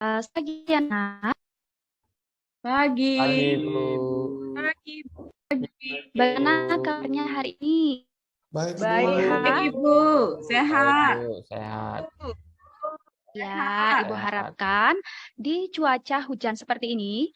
Pagi ya, Nak. Pagi. Pagi, Bu. Pagi. Bagaimana kabarnya hari ini? Baik, Baik, Sehat? Ibu. Sehat. Baik, Bu. Sehat. Ya, Ibu Sehat. harapkan di cuaca hujan seperti ini,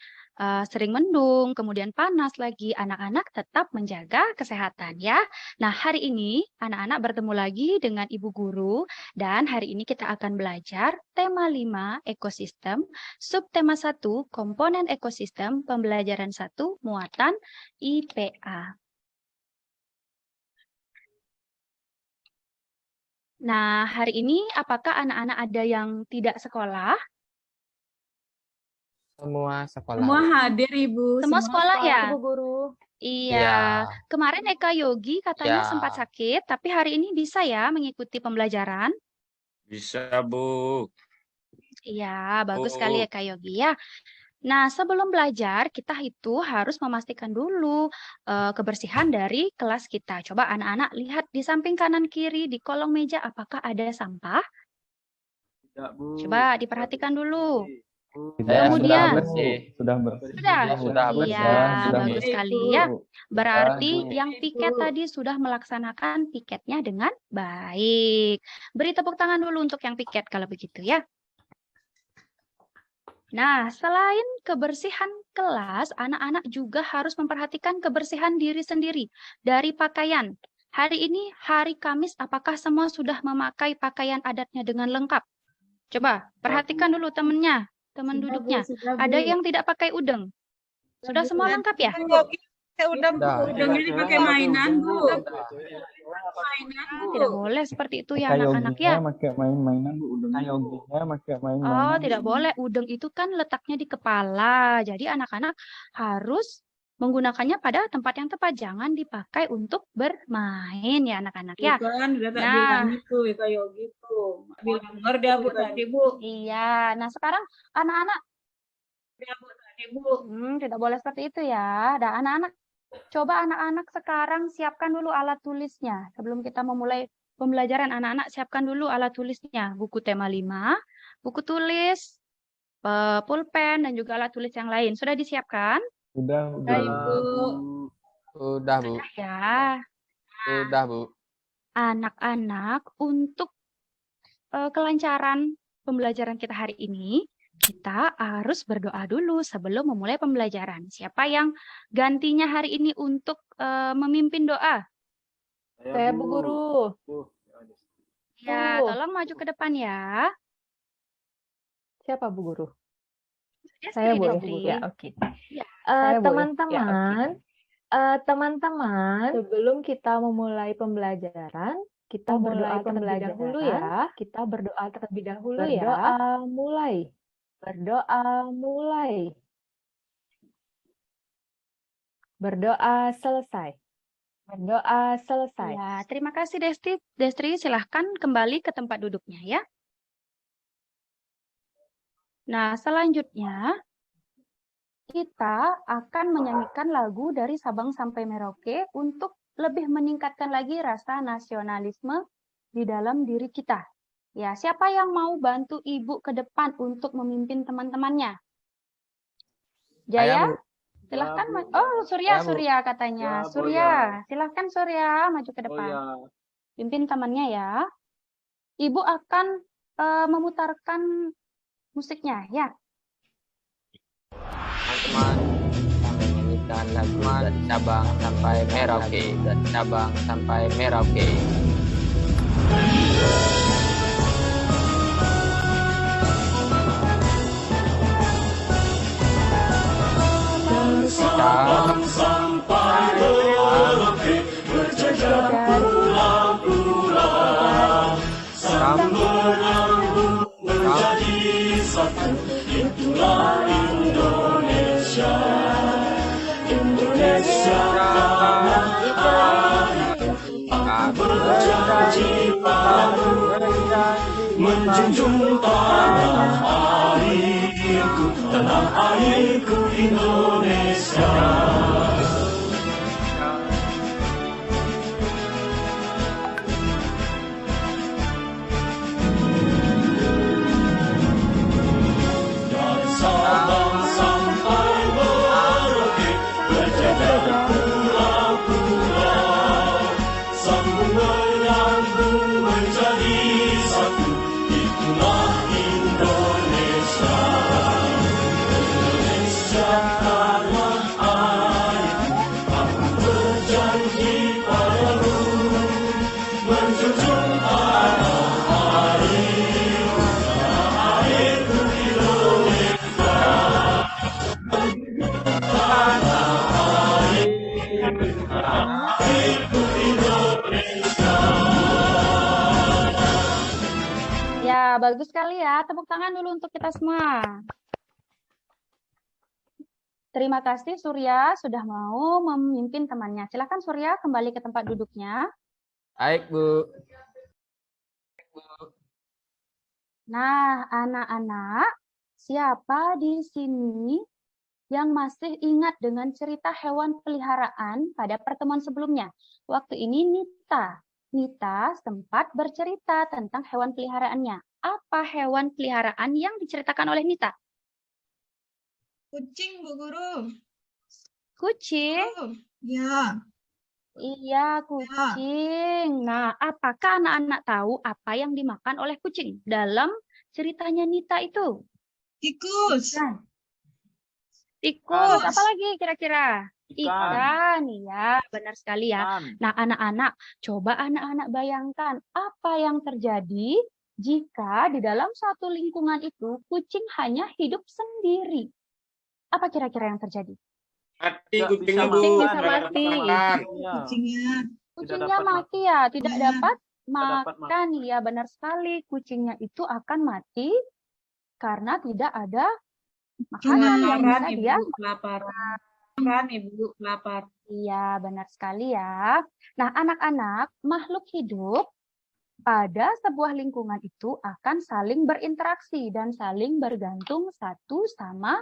sering mendung, kemudian panas lagi, anak-anak tetap menjaga kesehatan ya. Nah, hari ini anak-anak bertemu lagi dengan Ibu Guru dan hari ini kita akan belajar tema 5 ekosistem, subtema 1 komponen ekosistem, pembelajaran 1 muatan IPA. Nah, hari ini apakah anak-anak ada yang tidak sekolah? Semua sekolah. Semua hadir, Ibu. Semua sekolah ya? Bu Guru. Iya. Iya. Kemarin Eka Yogi katanya Ya. sempat sakit, tapi hari ini bisa ya mengikuti pembelajaran? Bisa, Bu. Iya, bagus Bu. sekali Eka Yogi ya. Nah, sebelum belajar, kita itu harus memastikan dulu kebersihan dari kelas kita. Coba anak-anak lihat di samping kanan kiri di kolong meja, apakah ada sampah? Tidak, Bu. Coba diperhatikan dulu. Sudah Kemudian, bersih. Sudah bersih. Sudah? bersih. Iya, Sudah bagus bersih. sekali ya. Berarti Bu. yang piket tadi sudah melaksanakan piketnya dengan baik. Beri tepuk tangan dulu untuk yang piket kalau begitu ya. Nah, selain kebersihan kelas, anak-anak juga harus memperhatikan kebersihan diri sendiri dari pakaian. Hari ini hari Kamis, apakah semua sudah memakai pakaian adatnya dengan lengkap? Coba perhatikan dulu temennya, teman duduknya. Ada yang tidak pakai udeng? Sudah semua lengkap ya? Udang ini pakai mainan, Bu. Mainan, Bu. Tidak boleh seperti itu ya anak-anak ya. Pakai main-mainan, Bu. Udangnya yoginya pakai main-mainan. Oh, tidak boleh. Udeng itu kan letaknya di kepala. Jadi anak-anak harus menggunakannya pada tempat yang tepat. Jangan dipakai untuk bermain ya anak-anak ya. Bukan, udah tak Nah. bilang itu, Eka Yogi tuh. Bilang ngerti, Bu, tadi, Bu. Iya. Nah, sekarang anak-anak Udah, Bu, tadi, Bu. tidak boleh seperti itu ya. Dan anak-anak, coba anak-anak sekarang siapkan dulu alat tulisnya. Sebelum kita memulai pembelajaran, anak-anak siapkan dulu alat tulisnya. Buku tema 5, buku tulis, pulpen, dan juga alat tulis yang lain. Sudah disiapkan? Udah. Udah, Ibu. Sudah, Bu. Ya. Sudah, Bu. Anak-anak, untuk kelancaran pembelajaran kita hari ini, kita harus berdoa dulu sebelum memulai pembelajaran. Siapa yang gantinya hari ini untuk memimpin doa? Saya Bu Guru. Ya, Bu. tolong maju ke depan ya. Siapa Bu Guru? Ya, Saya Destri, boleh Bu Destri. Guru. Ya, oke. Ya. Saya boleh. Teman-teman, Teman-teman, sebelum kita memulai pembelajaran, kita berdoa terlebih dahulu ya. Kita berdoa terlebih dahulu Berdoa mulai. Berdoa mulai. Berdoa selesai. Berdoa selesai. Ya, terima kasih Destri. Destri, silahkan kembali ke tempat duduknya ya. Nah, selanjutnya kita akan menyanyikan lagu dari Sabang sampai Merauke untuk lebih meningkatkan lagi rasa nasionalisme di dalam diri kita. Ya, siapa yang mau bantu Ibu ke depan untuk memimpin teman-temannya? Jaya, Bu. silahkan. Oh, Surya, Saya, Bu. Surya katanya. Ya, Bu, Surya, silahkan Surya maju ke Oh depan. ya. Pimpin temannya ya. Ibu akan memutarkan musiknya ya. Teman-teman, kami menyanyikan lagu dari Sabang sampai Merauke. Dari Sabang sampai Merauke. Sabang sampai Merauke, berjajar pulang-pulang, sambung menjadi satu, itulah Indonesia. Indonesia tanah airku, aku berjanji padamu, menjunjung tanah airku Indonesia. bagus sekali ya. Tepuk tangan dulu untuk kita semua. Terima kasih Surya sudah mau memimpin temannya. Silakan Surya kembali ke tempat duduknya. Baik, Bu. Nah, anak-anak, siapa di sini yang masih ingat dengan cerita hewan peliharaan pada pertemuan sebelumnya? Waktu ini Nita sempat bercerita tentang hewan peliharaannya. Apa hewan peliharaan yang diceritakan oleh Nita? Kucing, Bu Guru. Kucing? Oh, ya. Iya, kucing. Nah, apakah anak-anak tahu apa yang dimakan oleh kucing dalam ceritanya Nita itu? Tikus. Ikan. Tikus, apa lagi kira-kira? Ikan, ya, benar sekali ya. Nah, anak-anak, coba anak-anak bayangkan apa yang terjadi jika di dalam satu lingkungan itu kucing hanya hidup sendiri. Apa kira-kira yang terjadi? Mati Nggak kucingnya, bisa Bu. makan. Bisa Nggak dapat mati. makan. Kucingnya. Kucingnya dapat mati ya, tidak Iya. dapat dapat makan. Ya, benar sekali. Kucingnya itu akan mati karena tidak ada makanan yang Kelaparan, bisa Ibu. dia. Kelaparan. Kelaparan, Ibu. Lapar. Iya, benar sekali ya. Nah, anak-anak, makhluk hidup pada sebuah lingkungan itu akan saling berinteraksi dan saling bergantung satu sama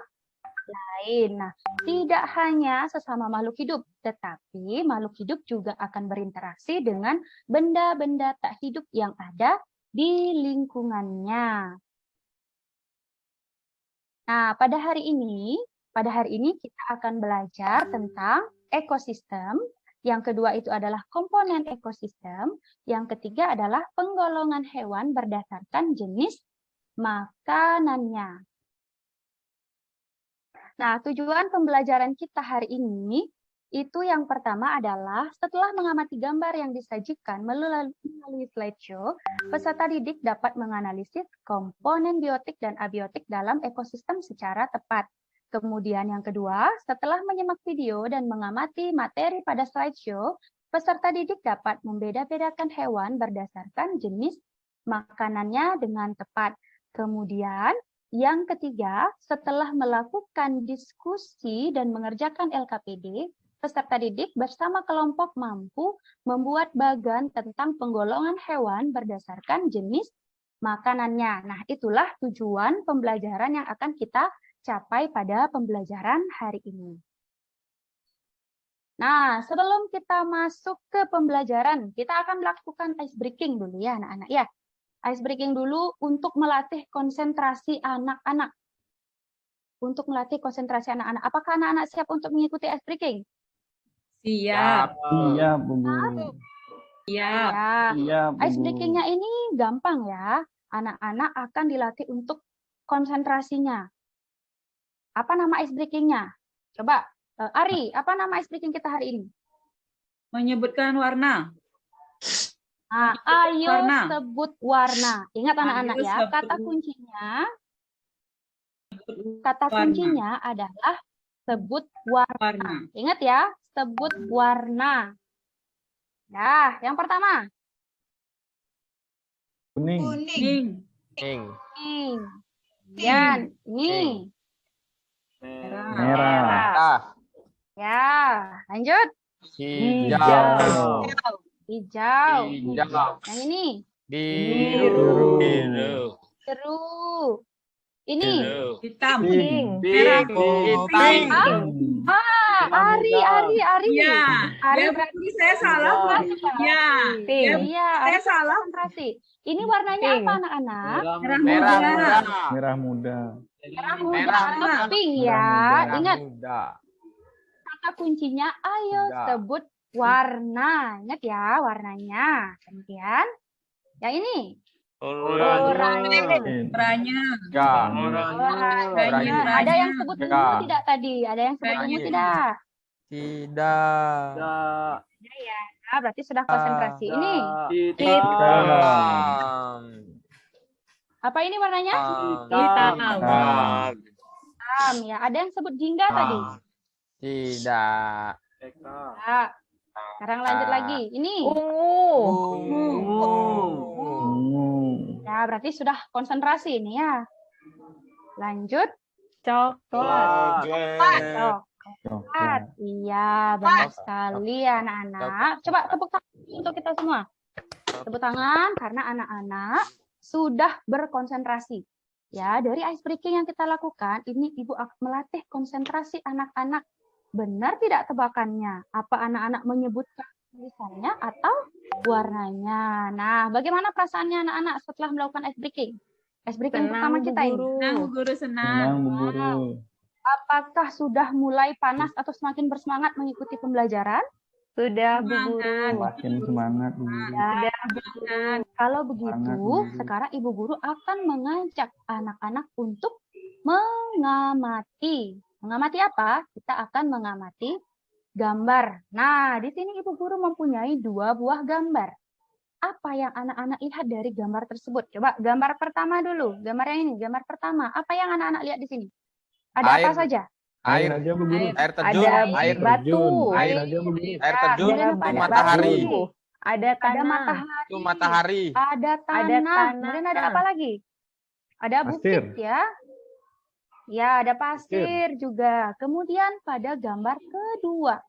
lain. Nah, tidak hanya sesama makhluk hidup, tetapi makhluk hidup juga akan berinteraksi dengan benda-benda tak hidup yang ada di lingkungannya. Nah, pada hari ini kita akan belajar tentang ekosistem. Yang kedua itu adalah komponen ekosistem. Yang ketiga adalah penggolongan hewan berdasarkan jenis makanannya. Nah, tujuan pembelajaran kita hari ini itu yang pertama adalah setelah mengamati gambar yang disajikan melalui slideshow, peserta didik dapat menganalisis komponen biotik dan abiotik dalam ekosistem secara tepat. Kemudian yang kedua, setelah menyimak video dan mengamati materi pada slideshow, peserta didik dapat membeda-bedakan hewan berdasarkan jenis makanannya dengan tepat. Kemudian yang ketiga, setelah melakukan diskusi dan mengerjakan LKPD, peserta didik bersama kelompok mampu membuat bagan tentang penggolongan hewan berdasarkan jenis makanannya. Nah, itulah tujuan pembelajaran yang akan kita capai pada pembelajaran hari ini. Nah, sebelum kita masuk ke pembelajaran, kita akan melakukan ice breaking dulu ya, anak-anak ya. Ice breaking dulu untuk melatih konsentrasi anak-anak. Untuk melatih konsentrasi anak-anak. Apakah anak-anak siap untuk mengikuti ice breaking? Siap. Iya, Bu Guru. Siap. Ya. Iya, Bu Ice Guru. breaking-nya ini gampang ya. Anak-anak akan dilatih untuk konsentrasinya. Apa nama ice breaking-nya? Coba, Ari, apa nama ice breaking kita hari ini? Menyebutkan warna. Nah, ayo Warna. sebut warna. Ingat anak-anak Ayo ya, sebut kata warna. kuncinya adalah sebut warna. Warna. Ingat ya, sebut warna. Nah, yang pertama. Kuning. Kuning. Ing. Kemudian ini. Merah. Merah. Ah. Ya, lanjut. Hijau. Hijau. Hijau. Yang ini. Biru. Biru. Biru. Ini. Biru. Hitam. Pink. Merah. Pink. Ari. Ya. Ari Ya, berarti saya salah. Bu. Ya. Pink. Iya, Saya Ari salah. konsentrasi. Ini warnanya Pink. apa anak-anak? Merah Merah muda. muda. Merah muda. Merah muda Merah atau muda. pink Merah ya. muda. Ingat Muda. kata kuncinya ayo Muda. sebut warna. Ingat ya warnanya. Kemudian yang ini. Oranye. Oranye. Enggak. Oranye. Ada yang sebut ungu Ya. tidak tadi? Ada yang sebut ungu Oranye. tidak? Tidak. Ada ya. Nah, berarti sudah konsentrasi. Ini Hitam. apa ini warnanya? Hitam. Hitam ya. Ada yang sebut jingga tadi? Tidak. Ya. Sekarang lanjut lagi. Ini. Ungu. Ungu. Ungu. Ya, Ya, berarti sudah konsentrasi ini ya. Lanjut. Coklat. Coklat. Iya, benar sekali anak-anak. Coba tepuk tangan untuk kita semua. Tepuk tangan karena anak-anak sudah berkonsentrasi. Ya, dari ice breaking yang kita lakukan, ini Ibu akan melatih konsentrasi anak-anak. Benar tidak tebakannya? Apa anak-anak menyebutkan tulisannya atau warnanya? Nah, bagaimana perasaannya anak-anak setelah melakukan ice breaking? Ice breaking pertama kita ini. Senang, Bu Guru, senang. Senang, Bu Guru. Apakah sudah mulai panas atau semakin bersemangat mengikuti pembelajaran? Sudah, Bu Guru. Makin semangat, Bu Guru. Ya, kalau begitu, Semangat, Bu Guru. sekarang Ibu Guru akan mengajak anak-anak untuk mengamati. Mengamati apa? Kita akan mengamati gambar. Nah, di sini Ibu Guru mempunyai 2 buah gambar. Apa yang anak-anak lihat dari gambar tersebut? Coba gambar pertama dulu. Gambar yang ini, gambar pertama. Apa yang anak-anak lihat di sini? Ada apa Air. saja? Air aja, Bu Guru. Air terjun, Ada air batu. Air aja, Bu Guru. Air terjun, Ada itu batu. matahari. Ada Ada tanah. matahari. Itu matahari. Ada tanah. tanah. Kemudian ada apa lagi? Ada Pasir. bukit ya. Ya, ada pasir juga. Kemudian pada gambar kedua.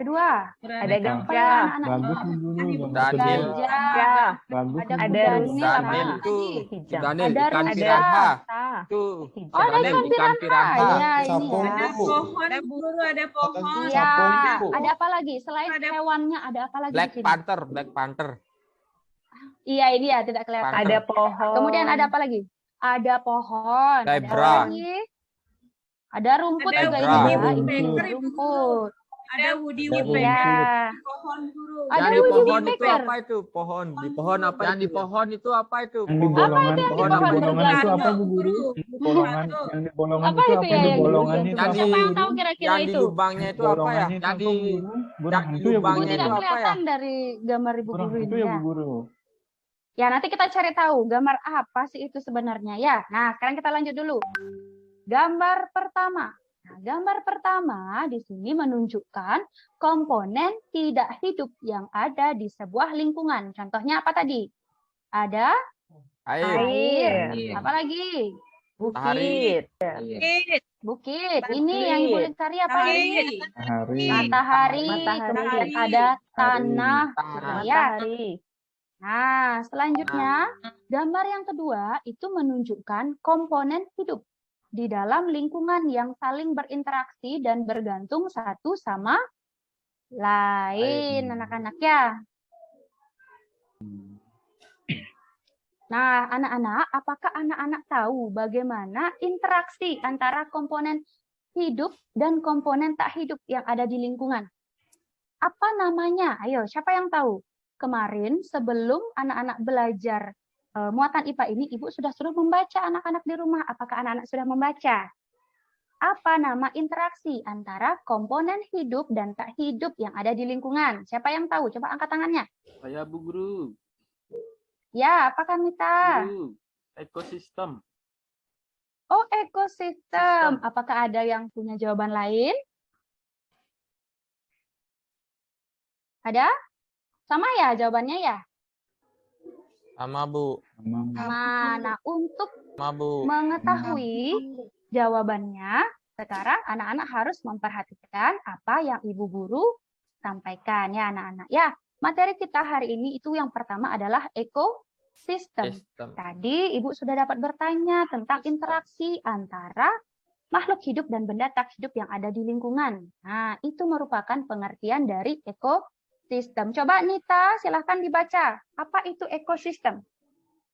Ada apa gajah. yang anak-anak Bagus, Bu Guru. Gambar Daniel. kedua. gajah, Bagus, ada Bu Ada kuda rusa. nil, Daniel apa itu. lagi? Hijau. Daniel, Ada ikan rusa. piranha. Tah. Itu. Hijau. Oh, ada Daniel, ikan ikan piranha. piranha. Ya, ini Sapong, ya. Ada pohon, Bu Guru, ada pohon. Iya. Sapong. Ada apa lagi? Selain Ada- hewannya, ada apa lagi Black di sini? Panther, Black Panther. Iya, ini ya, tidak kelihatan. Panther. Ada pohon. Kemudian ada apa lagi? Ada pohon. Ada Zebra. apa lagi? Ada rumput Ada juga zebra. ini ya. Woody Ini Woodpecker, Ibu rumput. Ada Woody Ada Woodpecker. Iya. Pohon, Guru. Ada Yang di Woody pohon itu Woodpecker. apa itu? Pohon. Di pohon apa? Yang di pohon itu apa itu? Yang di Pohon. bolongan, yang di yang di pohon? bolongan itu apa, Bu Guru? Batu. Bolongan, yang di bolongan Apa itu itu apa? ya Di yang bolongannya di- itu Yang apa, di- Siapa yang Bu tahu Guru? kira-kira Yang di itu? lubangnya itu apa ya? Bolongannya itu Yang apa, di Bu Guru? Burung yang di hantu ya, Bu lubangnya Tidak itu Guru? apa ya? kelihatan dari gambar Ibu Burung Guru hantu ini ya, ya. Bu Guru? Ya, nanti kita cari tahu gambar apa sih itu sebenarnya ya. Nah, sekarang kita lanjut dulu. Gambar pertama. Nah, gambar pertama di sini menunjukkan komponen tidak hidup yang ada di sebuah lingkungan. Contohnya apa tadi? Ada Air. Air. Iya. apa lagi? Bukit. Bukit. Bukit. Ini yang Ibu lihat cari apa ini? Matahari. Matahari. Matahari. Kemudian ada tanah. Tanah. Ya. Matahari. Nah, selanjutnya gambar yang kedua itu menunjukkan komponen hidup di dalam lingkungan yang saling berinteraksi dan bergantung satu sama lain, anak-anak ya. Nah, anak-anak, apakah anak-anak tahu bagaimana interaksi antara komponen hidup dan komponen tak hidup yang ada di lingkungan? Apa namanya? Ayo, siapa yang tahu? Kemarin sebelum anak-anak belajar muatan IPA ini, Ibu sudah suruh membaca anak-anak di rumah. Apakah anak-anak sudah membaca? Apa nama interaksi antara komponen hidup dan tak hidup yang ada di lingkungan? Siapa yang tahu? Coba angkat tangannya. Saya Bu Guru. Ya, apakah Mita? Guru. Ekosistem. Oh, ekosistem. Apakah ada yang punya jawaban lain? Ada? Sama ya jawabannya ya? Sama Bu. Sama. Nah, untuk Sama Bu. mengetahui jawabannya, sekarang anak-anak harus memperhatikan apa yang Ibu Guru sampaikan ya anak-anak. Ya, materi kita hari ini itu yang pertama adalah ekosistem. Sistem. Tadi Ibu sudah dapat bertanya tentang interaksi antara makhluk hidup dan benda tak hidup yang ada di lingkungan. Nah, itu merupakan pengertian dari ekosistem. Coba Nita, silahkan dibaca. Apa itu ekosistem?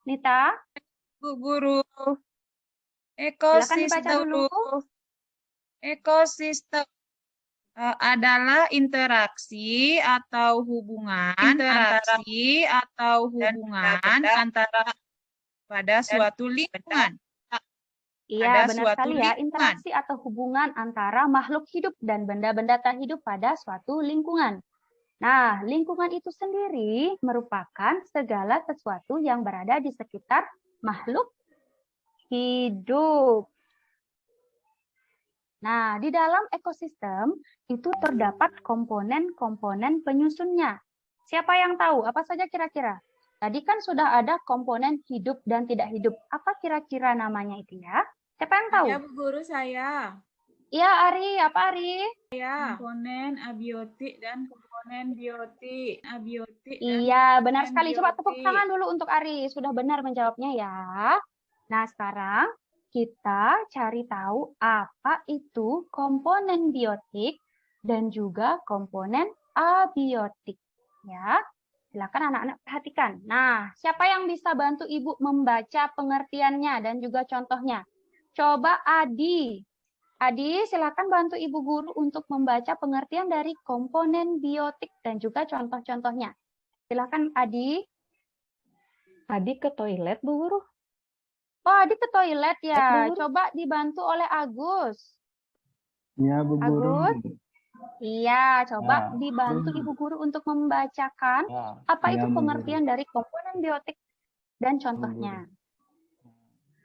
Nita? Bu Guru. Silakan dibaca dulu. Ekosistem adalah interaksi atau hubungan antara pada suatu lingkungan. Iya, Ada benar suatu sekali ya. lingkungan. Interaksi atau hubungan antara makhluk hidup dan benda-benda tak hidup pada suatu lingkungan. Nah, lingkungan itu sendiri merupakan segala sesuatu yang berada di sekitar makhluk hidup. Nah, di dalam ekosistem itu terdapat komponen-komponen penyusunnya. Siapa yang tahu? Apa saja kira-kira? Tadi kan sudah ada komponen hidup dan tidak hidup. Apa kira-kira namanya itu ya? Siapa yang tahu? Ya, Bu Guru, saya. Iya, Ari. Apa Ari? Komponen abiotik dan komponen biotik. Abiotik dan Iya, benar komponen sekali. Coba tepuk biotik. tangan dulu untuk Ari. Sudah benar menjawabnya ya. Nah, sekarang kita cari tahu apa itu komponen biotik dan juga komponen abiotik. Ya, silakan anak-anak perhatikan. Nah, siapa yang bisa bantu Ibu membaca pengertiannya dan juga contohnya? Coba Adi. Adi, silakan bantu Ibu Guru untuk membaca pengertian dari komponen biotik dan juga contoh-contohnya. Silakan Adi. Adi ke toilet, Bu Guru. Oh, Adi ke toilet ya. Bu Guru. Coba dibantu oleh Agus. Iya, Bu Guru. Agus? Iya, coba Ya. dibantu Ibu Guru untuk membacakan apa Iya, itu Bu Guru. pengertian dari komponen biotik dan contohnya.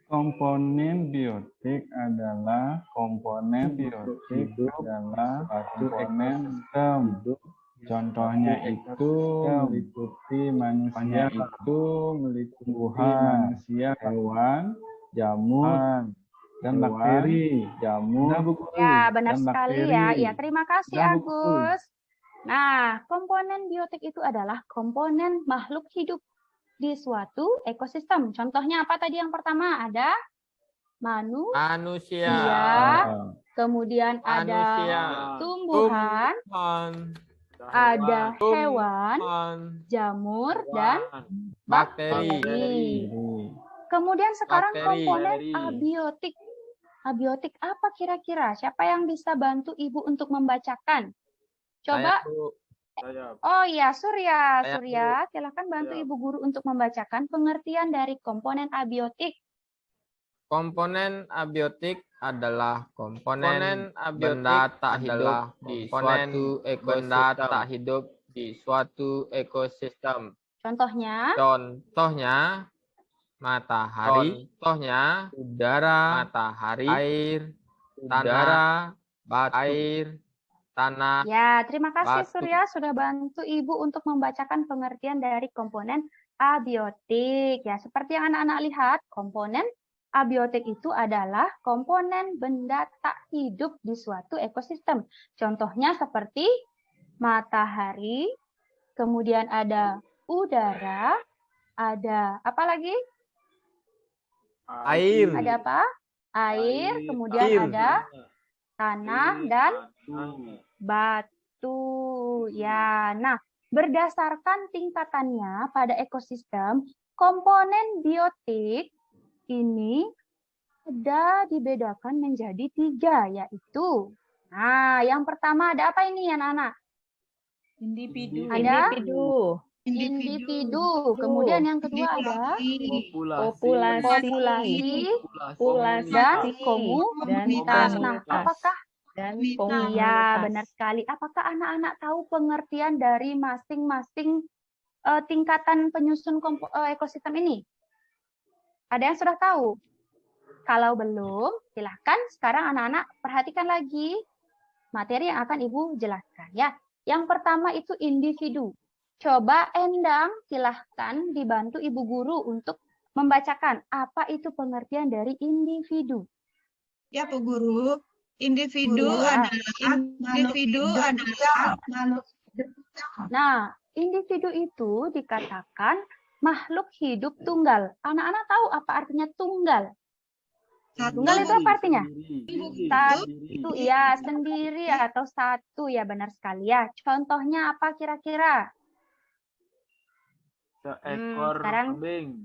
Komponen biotik adalah komponen biotik adalah suatu ekosistem. Contohnya itu meliputi manusia, itu meliputi manusia, hewan, jamur, dan bakteri. Jamur, Ya, benar dan sekali bakteri. ya. Ya, terima kasih Dah, Bu Guru. Agus. Nah, komponen biotik itu adalah komponen makhluk hidup di suatu ekosistem. Contohnya apa tadi yang pertama? Ada Manusia. Iya. Kemudian ada Manusia. tumbuhan, ada hewan, jamur, dan bakteri. kemudian sekarang Bakteri. komponen abiotik. Abiotik apa kira-kira? Siapa yang bisa bantu Ibu untuk membacakan? Coba. Oh iya, Surya. Saya, Surya, silakan bantu Ibu Guru untuk membacakan pengertian dari komponen abiotik. Komponen abiotik adalah komponen benda tak hidup di suatu ekosistem. Contohnya, Contohnya matahari, contohnya udara, matahari, air, tanah, batu, tanah. ya, terima kasih Batu. Surya sudah bantu Ibu untuk membacakan pengertian dari komponen abiotik. Ya, seperti yang anak-anak lihat, komponen abiotik itu adalah komponen benda tak hidup di suatu ekosistem. Contohnya seperti matahari, kemudian ada udara, ada apa lagi? Air. Ada apa? Air, kemudian Air. ada tanah dan batu. Ya, nah, berdasarkan tingkatannya pada ekosistem, komponen biotik ini ada dibedakan menjadi 3, yaitu. Nah, yang pertama ada apa ini anak-anak? Individu. Ada Individu. Kemudian yang kedua ada populasi dan komunitas. Nah, apakah iya, benar sekali. Apakah anak-anak tahu pengertian dari masing-masing tingkatan penyusun ekosistem ini? Ada yang sudah tahu? Kalau belum, silahkan sekarang anak-anak perhatikan lagi materi yang akan Ibu jelaskan. Ya, yang pertama itu individu. Coba Endang, silahkan dibantu Ibu Guru untuk membacakan apa itu pengertian dari individu. Ya, Bu Guru. Individu Ya. adalah makhluk. Nah, individu itu dikatakan makhluk hidup tunggal. Anak-anak tahu apa artinya tunggal? Tunggal itu apa artinya? Satu, ya, sendiri atau satu, ya benar sekali ya. Contohnya apa kira-kira? Sekarang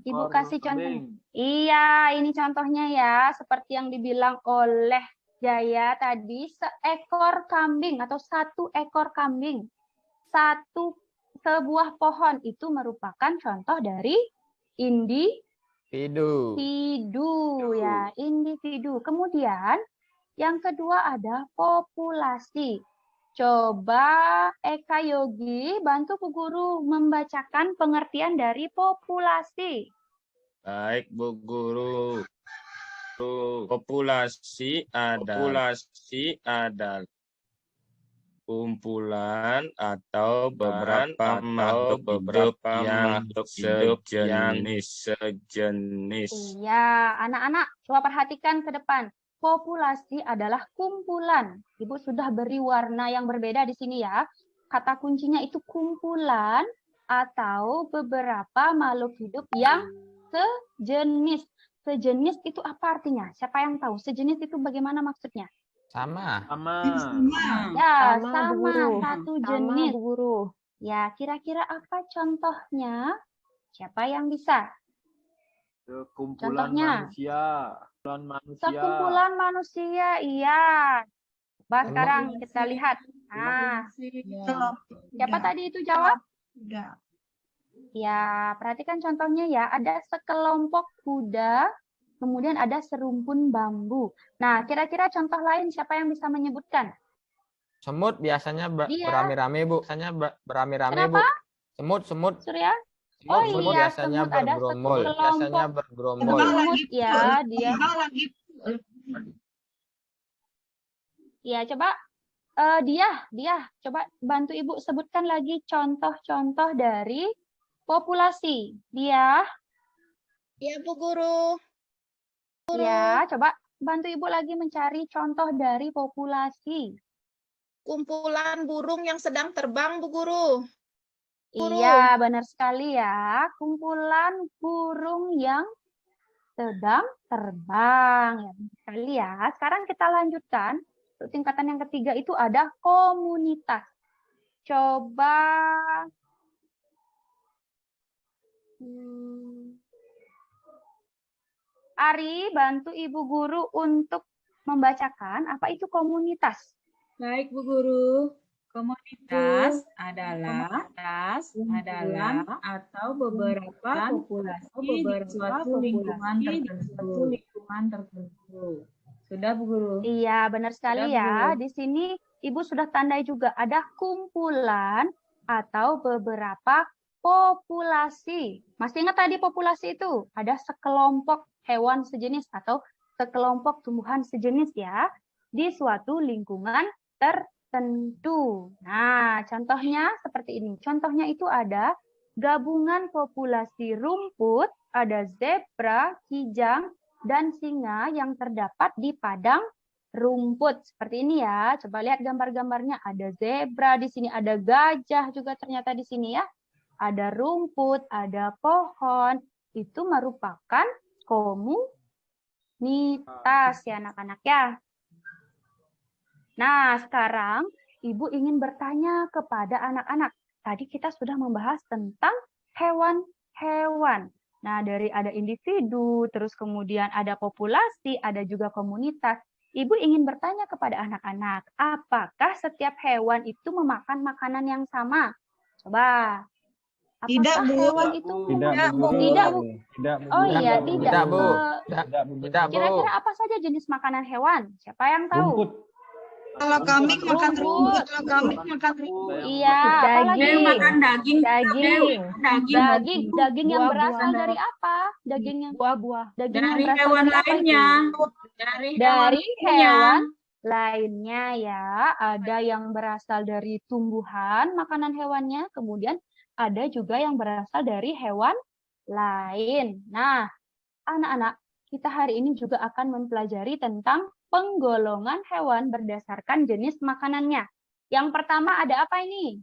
Ibu kasih contoh. Iya, ini contohnya ya, seperti yang dibilang oleh Jaya tadi, seekor kambing atau satu ekor kambing. Sebuah pohon itu merupakan contoh dari individu ya, individu. Kemudian yang kedua ada populasi. Coba Eka Yogi bantu Bu Guru membacakan pengertian dari populasi. Baik, Bu Guru. Populasi adalah kumpulan atau beberapa makhluk hidup yang sejenis. Iya, anak-anak coba perhatikan ke depan. Populasi adalah kumpulan. Ibu sudah beri warna yang berbeda di sini ya. Kata kuncinya itu kumpulan atau beberapa makhluk hidup yang sejenis. Sejenis itu apa artinya? Siapa yang tahu? Sejenis itu bagaimana maksudnya? Sama. Ya, Bu sama, Guru. satu Sama, jenis. Bu Guru. Ya, kira-kira apa contohnya? Siapa yang bisa? Sekumpulan Contohnya? manusia. Sekumpulan manusia. Sekumpulan manusia, iya. Coba sekarang kita lihat. Nah, siapa tadi itu jawab? Udah. Ya, perhatikan contohnya ya. Ada sekelompok kuda, kemudian ada serumpun bambu. Nah, kira-kira contoh lain siapa yang bisa menyebutkan? Semut biasanya Dia. beramai-ramai, Bu. Biasanya beramai-ramai, Bu. Kenapa? Semut. Surya? Semut, Oh semut iya, biasanya semut ada bergerombol. sekelompok Biasanya bergerombol. semut ya, dia. Ya, coba dia coba bantu Ibu sebutkan lagi contoh-contoh dari populasi. Dia. Ya, Bu Guru. Ya, coba bantu Ibu lagi mencari contoh dari populasi. Kumpulan burung yang sedang terbang, Bu Guru. Iya, benar sekali ya. Kumpulan burung yang sedang terbang. Ya, benar sekali ya. Sekarang kita lanjutkan. Untuk tingkatan yang ketiga itu ada komunitas. Coba Ari, bantu Ibu Guru untuk membacakan apa itu komunitas. Baik, Bu Guru. Komunitas adalah kumpulan atau beberapa populasi di suatu lingkungan tertentu. Sudah, Bu Guru? Iya, benar sekali Sudah, Bu ya. Guru. Di sini Ibu sudah tandai juga ada kumpulan atau beberapa populasi. Masih ingat tadi populasi itu? Ada sekelompok hewan sejenis atau sekelompok tumbuhan sejenis ya di suatu lingkungan tertentu. Nah, contohnya seperti ini. Contohnya itu ada gabungan populasi rumput, ada zebra, kijang, dan singa yang terdapat di padang rumput. Seperti ini ya. Coba lihat gambar-gambarnya. Ada zebra di sini, ada gajah juga ternyata di sini ya. Ada rumput, ada pohon. Itu merupakan komunitas ya anak-anak ya. Nah, sekarang Ibu ingin bertanya kepada anak-anak. Tadi kita sudah membahas tentang hewan-hewan. Nah, dari ada individu, terus kemudian ada populasi, ada juga komunitas. Ibu ingin bertanya kepada anak-anak, apakah setiap hewan itu memakan makanan yang sama? Coba. Apakah Tidak, Bu. hewan itu Tidak, Bu. Tidak, Bu. Tidak, Bu. Oh iya, tidak. Tidak, Bu. Tidak, Bu. Tidak, Bu. Kira-kira apa saja jenis makanan hewan? Siapa yang tahu? Rumput. Kalau kambing makan rumput, Rumput. kalau kambing makan rumput. Iya, apalagi? Daging. Makan daging. Daging. Daging yang Buah-buahan. berasal dari apa? Daging yang Buah-buah. daging yang Dari berasal hewan dari apa itu? lainnya. Dari Dari lainnya. hewan lainnya ya. Ada yang berasal dari tumbuhan, makanan hewannya, kemudian ada juga yang berasal dari hewan lain. Nah, anak-anak, kita hari ini juga akan mempelajari tentang penggolongan hewan berdasarkan jenis makanannya. Yang pertama ada apa ini?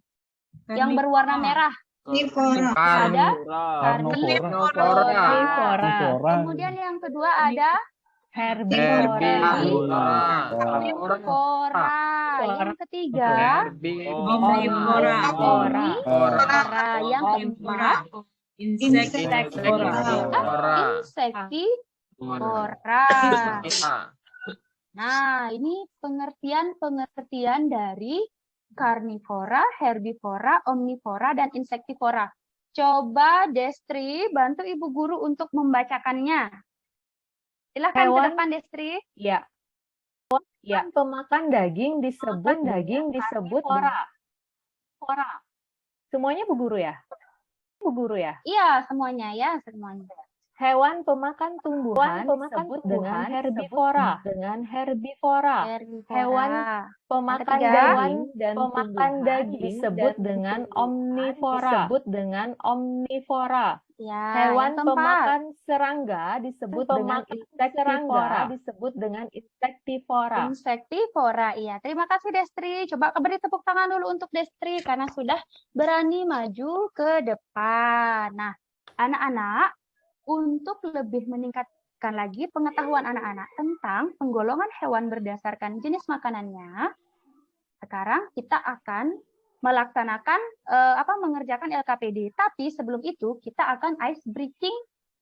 Yang berwarna merah. Karnivora. Ada Karnivora. Karnivora. Kemudian yang kedua ada Herbivora. Omnivora. Yang ketiga Omnivora. Omnivora. Yang keempat Insektivora. insektivora. Nah, ini pengertian-pengertian dari karnivora, herbivora, omnivora, dan insektivora. Coba Destri bantu Ibu Guru untuk membacakannya. Silakan ke Hewan. depan Destri. Ya. Ya, pemakan daging disebut Karnivora. Semuanya Bu Guru ya? Bu Guru ya? Iya, semuanya ya, semuanya. Hewan pemakan tumbuhan disebut dengan herbivora. Hewan pemakan ketiga, daging disebut dengan omnivora. Ya, Hewan yang keempat. pemakan serangga disebut dengan insektivora. Insektivora, iya. Terima kasih Destri. Coba beri tepuk tangan dulu untuk Destri karena sudah berani maju ke depan. Nah, anak-anak, untuk lebih meningkatkan lagi pengetahuan anak-anak tentang penggolongan hewan berdasarkan jenis makanannya, sekarang kita akan melaksanakan mengerjakan LKPD. Tapi sebelum itu kita akan ice breaking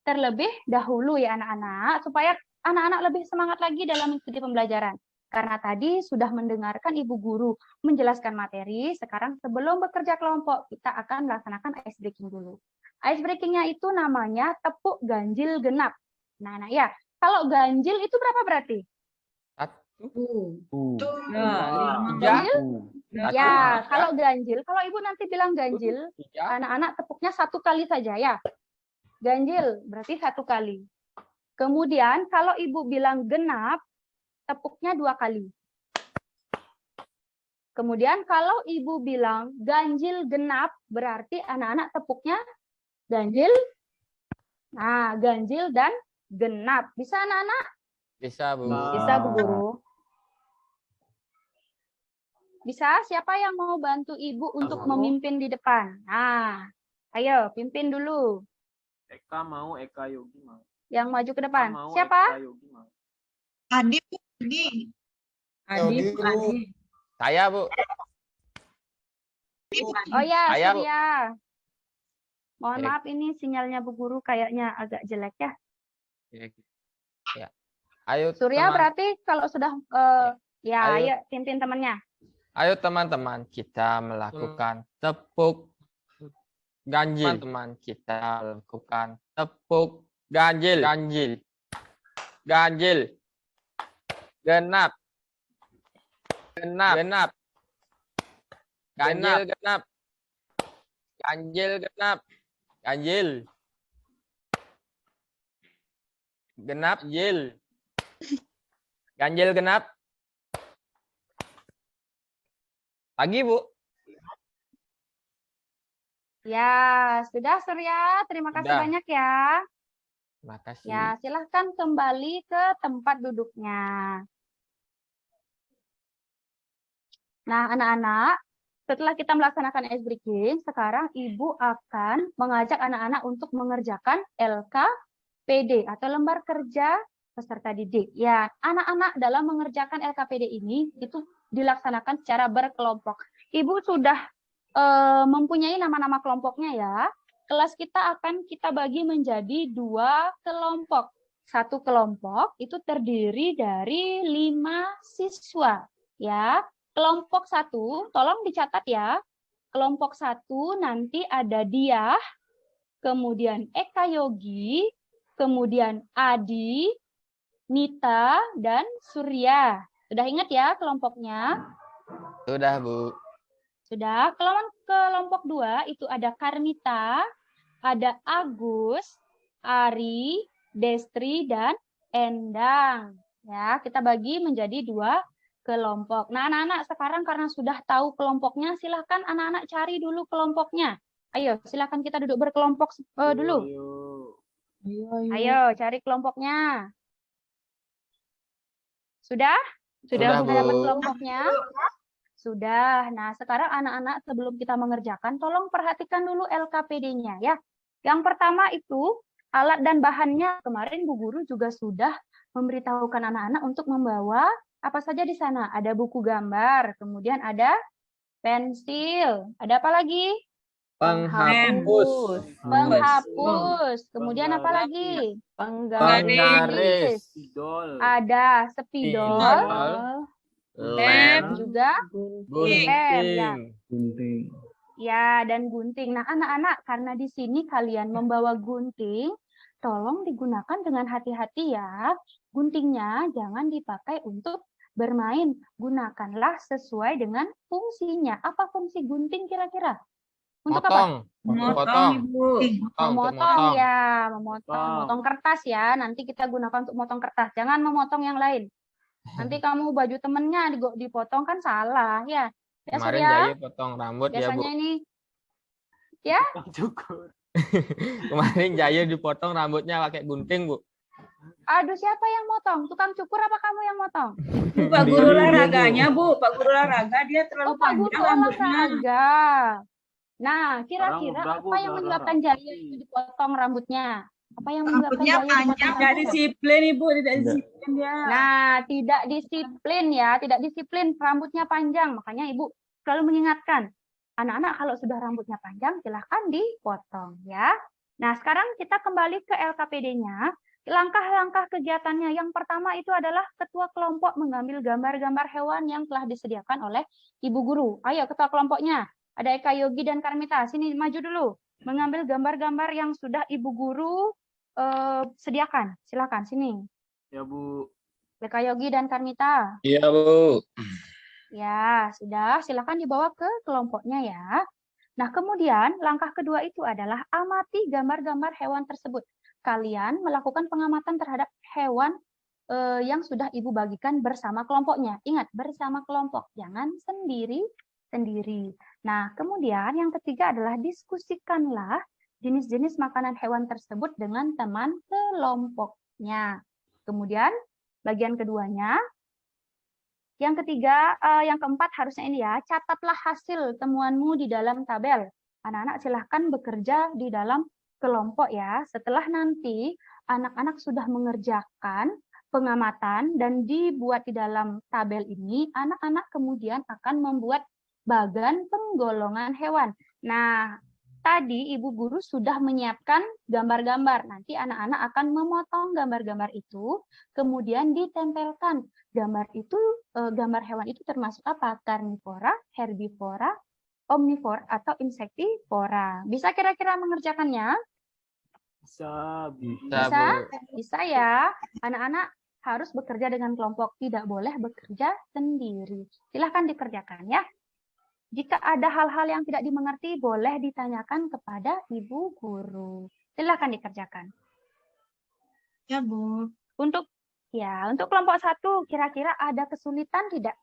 terlebih dahulu ya anak-anak, supaya anak-anak lebih semangat lagi dalam mengikuti pembelajaran. Karena tadi sudah mendengarkan Ibu Guru menjelaskan materi, sekarang sebelum bekerja kelompok kita akan melaksanakan ice breaking dulu. Ice breaking-nya itu namanya tepuk ganjil genap. Nah ya, kalau ganjil itu berapa berarti? Ganjil? Ya, kalau ganjil, kalau Ibu nanti bilang ganjil, anak-anak tepuknya 1 kali saja ya. Ganjil berarti 1 kali. Kemudian kalau Ibu bilang genap, tepuknya 2 kali. Kemudian kalau Ibu bilang ganjil genap, berarti anak-anak tepuknya ganjil. Nah, ganjil dan genap. Bisa anak-anak? Bisa, Bu. Bisa, Bu Guru. Bisa? Siapa yang mau bantu Ibu untuk memimpin di depan? Nah, ayo pimpin dulu. Eka mau, Eka Yogi mau. Yang maju ke depan. Eka mau, Siapa? Eka Yogi mau. Adi. Saya, Bu. Oh ya, Saya, Bu. Surya. Mohon Baik. maaf ini sinyalnya Bu Guru kayaknya agak jelek ya. Ya. Ayo, Surya teman. berarti kalau sudah Ayo. ayo pimpin temannya. Ayo teman-teman, kita melakukan tepuk ganjil. Teman-teman, kita lakukan tepuk ganjil. Ganjil. Genap. Ganjil genap. Ganjil. Genap, jil. Ganjil genap. Lagi, Bu. Ya, sudah Surya. Terima kasih Sudah. banyak ya. Terima kasih. Ya, silahkan kembali ke tempat duduknya. Nah, anak-anak, setelah kita melaksanakan ice breaking, sekarang Ibu akan mengajak anak-anak untuk mengerjakan LKPD atau lembar kerja peserta didik. Ya, anak-anak dalam mengerjakan LKPD ini itu dilaksanakan secara berkelompok. Ibu sudah mempunyai nama-nama kelompoknya ya. Kelas kita akan kita bagi menjadi 2 kelompok. 1 kelompok itu terdiri dari 5 siswa. Ya, kelompok 1, tolong dicatat ya. Kelompok 1 nanti ada Diah, kemudian Eka Yogi, kemudian Adi, Nita, dan Surya. Sudah ingat ya kelompoknya? Sudah, Bu. Sudah. Kelompok 2 itu ada Karmita, ada Agus, Ari, Destri, dan Endang. Ya, kita bagi menjadi 2 kelompok. Nah, anak-anak sekarang karena sudah tahu kelompoknya, silahkan anak-anak cari dulu kelompoknya. Ayo, silahkan kita duduk berkelompok dulu. Ayo, cari kelompoknya. Sudah? Sudah, Bu. Dapat kelompoknya? Sudah. Nah, sekarang anak-anak sebelum kita mengerjakan, tolong perhatikan dulu LKPD-nya ya. Yang pertama itu alat dan bahannya. Kemarin Bu Guru juga sudah memberitahukan anak-anak untuk membawa apa saja di sana. Ada buku gambar, kemudian ada pensil. Ada apa lagi? Penghapus. Kemudian apa lagi? Penggaris. Idol. Ada spidol, Lem. juga lem ya. Gunting. Ya, dan gunting. Nah, anak-anak, karena di sini kalian membawa gunting, tolong digunakan dengan hati-hati ya. Guntingnya jangan dipakai untuk bermain. Gunakanlah sesuai dengan fungsinya. Apa fungsi gunting kira-kira? Untuk apa? Memotong, Ibu. Memotong ya, memotong, Potong. memotong kertas ya. Nanti kita gunakan untuk memotong kertas. Jangan memotong yang lain. Nanti kamu baju temennya dipotong kan salah ya. Ya Kemarin Surya, Jayu potong rambut ya, Bu. biasanya ini ya. Cukur. Kemarin Jayu dipotong rambutnya pakai gunting, Bu. Aduh, siapa yang motong? Tukang cukur apa kamu yang motong? Pak guru olahraganya, Bu. Pak guru olahraga dia terlalu Oh, Pak Guru panjang rambutnya. olahraga. Nah, kira-kira Sekarang udah, Bu, apa yang udah menyebabkan rapi. Jaya itu dipotong rambutnya? Apa yang menyebabkan Rambutnya Jaya dipotong panjang. Tidak rambutnya? disiplin, Ibu. Tidak disiplin dia. Nah, tidak disiplin ya, tidak disiplin, rambutnya panjang. Makanya Ibu selalu mengingatkan, anak-anak kalau sudah rambutnya panjang, silahkan dipotong ya. Nah, sekarang kita kembali ke LKPD-nya. Langkah-langkah kegiatannya. Yang pertama itu adalah ketua kelompok mengambil gambar-gambar hewan yang telah disediakan oleh Ibu Guru. Ayo ketua kelompoknya. Ada Eka Yogi dan Karmita. Sini maju dulu. Mengambil gambar-gambar yang sudah Ibu Guru sediakan. Silakan sini. Ya, Bu. Eka Yogi dan Karmita. Iya, Bu. Ya, sudah. Silakan dibawa ke kelompoknya ya. Nah, kemudian langkah kedua itu adalah amati gambar-gambar hewan tersebut. Kalian melakukan pengamatan terhadap hewan yang sudah Ibu bagikan bersama kelompoknya. Ingat, bersama kelompok, jangan sendiri-sendiri. Nah, kemudian yang ketiga adalah diskusikanlah jenis-jenis makanan hewan tersebut dengan teman kelompoknya. Kemudian, bagian keduanya, yang ketiga, yang keempat harusnya ini ya, catatlah hasil temuanmu di dalam tabel. Anak-anak silahkan bekerja di dalam kelompok ya. Setelah nanti anak-anak sudah mengerjakan pengamatan dan dibuat di dalam tabel ini, anak-anak kemudian akan membuat bagan penggolongan hewan. Nah, tadi Ibu Guru sudah menyiapkan gambar-gambar. Nanti anak-anak akan memotong gambar-gambar itu, kemudian ditempelkan. Gambar hewan itu termasuk apa? Karnivora, herbivora, omnivora, atau insektivora. Bisa kira-kira mengerjakannya? Bisa, Bisa? Bisa ya. Anak-anak harus bekerja dengan kelompok, tidak boleh bekerja sendiri. Silahkan dikerjakan ya. Jika ada hal-hal yang tidak dimengerti, boleh ditanyakan kepada Ibu Guru. Silahkan dikerjakan. Ya, Bu. Untuk kelompok 1, kira-kira ada kesulitan tidak?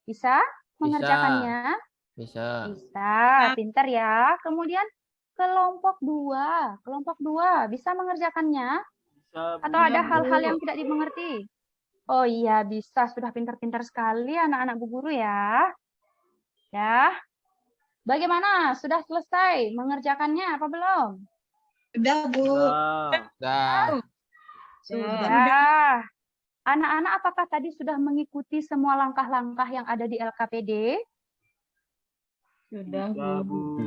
Bisa mengerjakannya? Bisa. Bisa, pintar ya. Kemudian kelompok 2 bisa mengerjakannya? bisa, Bu. Atau ada hal-hal yang tidak dimengerti? Oh iya, bisa. Sudah pintar-pintar sekali anak-anak Bu Guru ya. Ya. Bagaimana? Sudah selesai mengerjakannya apa belum? Sudah, Bu. Nah, Sudah. Anak-anak apakah tadi sudah mengikuti semua langkah-langkah yang ada di LKPD? Sudah, ya, Bu. Bu.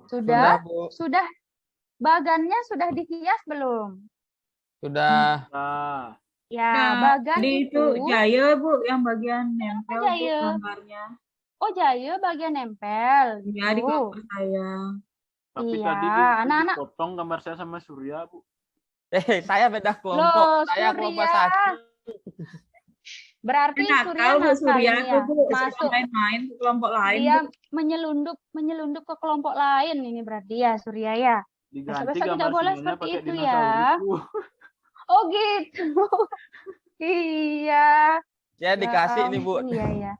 Sudah? Bu. Sudah. Bagannya sudah dihias belum? Sudah. Nah, Ya, Nah, bagan Tadi itu itu. Jaya, Bu, yang bagian nempel Bu, Jaya? gambarnya. Oh, Jaya bagian nempel. Ya, di Gitu. kelompok saya. tapi Iya, tadi anak-anak. dipotong gambar saya sama Surya, Bu. Saya beda kelompok. Loh, Saya kelompok Surya. 1. Berarti Nakal, Surya Bu, nakal Surya ini itu, ya. Bu. Suka Masuk. main-main ke kelompok lain, Dia Bu. menyelundup ke kelompok lain ini berarti ya, Surya ya. Diganti Besok-besok tidak gambar boleh sinyonya seperti pakai itu dinosaurus, ya. Bu. Oh gitu. Iya. Saya dikasih nih, Bu. ampun, iya.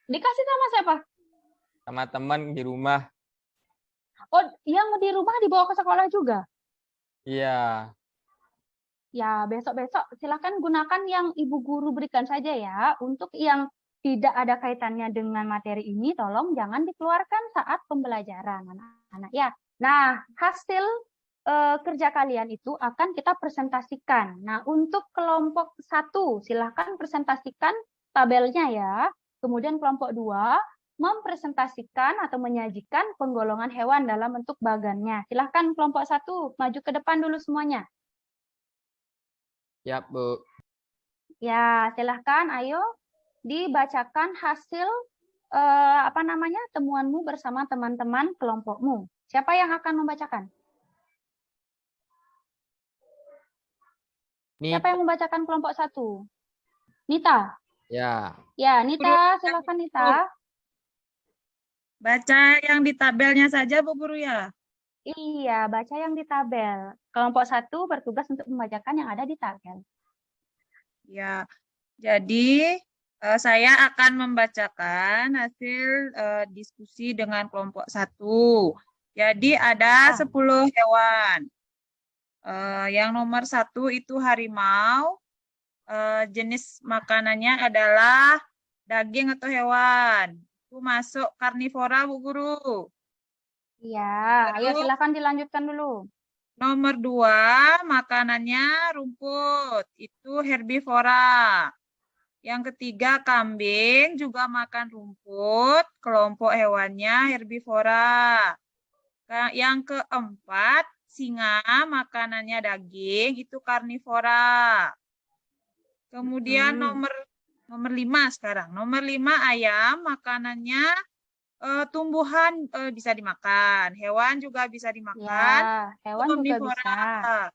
Dikasih sama siapa? Sama teman di rumah. Oh, yang di rumah dibawa ke sekolah juga? Iya. Ya, besok-besok silakan gunakan yang Ibu Guru berikan saja ya. Untuk yang tidak ada kaitannya dengan materi ini, tolong jangan dikeluarkan saat pembelajaran, anak-anak ya. Nah, hasil kerja kalian itu akan kita presentasikan. Nah, untuk kelompok 1, silakan presentasikan tabelnya ya. Kemudian kelompok 2, mempresentasikan atau menyajikan penggolongan hewan dalam bentuk bagannya. Silahkan kelompok 1, maju ke depan dulu semuanya. Siap, Bu. Ya, silahkan, ayo dibacakan hasil temuanmu bersama teman-teman kelompokmu. Siapa yang akan membacakan? Siapa yang membacakan kelompok 1? Nita. Ya. Ya, Nita, silakan Nita. Baca yang di tabelnya saja, Bu Guru ya. Iya, baca yang di tabel. Kelompok 1 bertugas untuk membacakan yang ada di tabel. Ya, jadi saya akan membacakan hasil diskusi dengan kelompok 1. Jadi ada 10 hewan. Yang nomor 1 itu harimau. Jenis makanannya adalah daging atau hewan. Itu masuk karnivora, Bu Guru. Iya, ayo Terus silakan dilanjutkan dulu. nomor 2 makanannya rumput. Itu herbivora. Yang ketiga kambing juga makan rumput. Kelompok hewannya herbivora. Yang keempat singa makanannya daging. Itu karnivora. Kemudian nomor 5 sekarang. Nomor 5 ayam makanannya tumbuhan bisa dimakan. Hewan juga bisa dimakan. Ya, hewan juga Omnivora. bisa.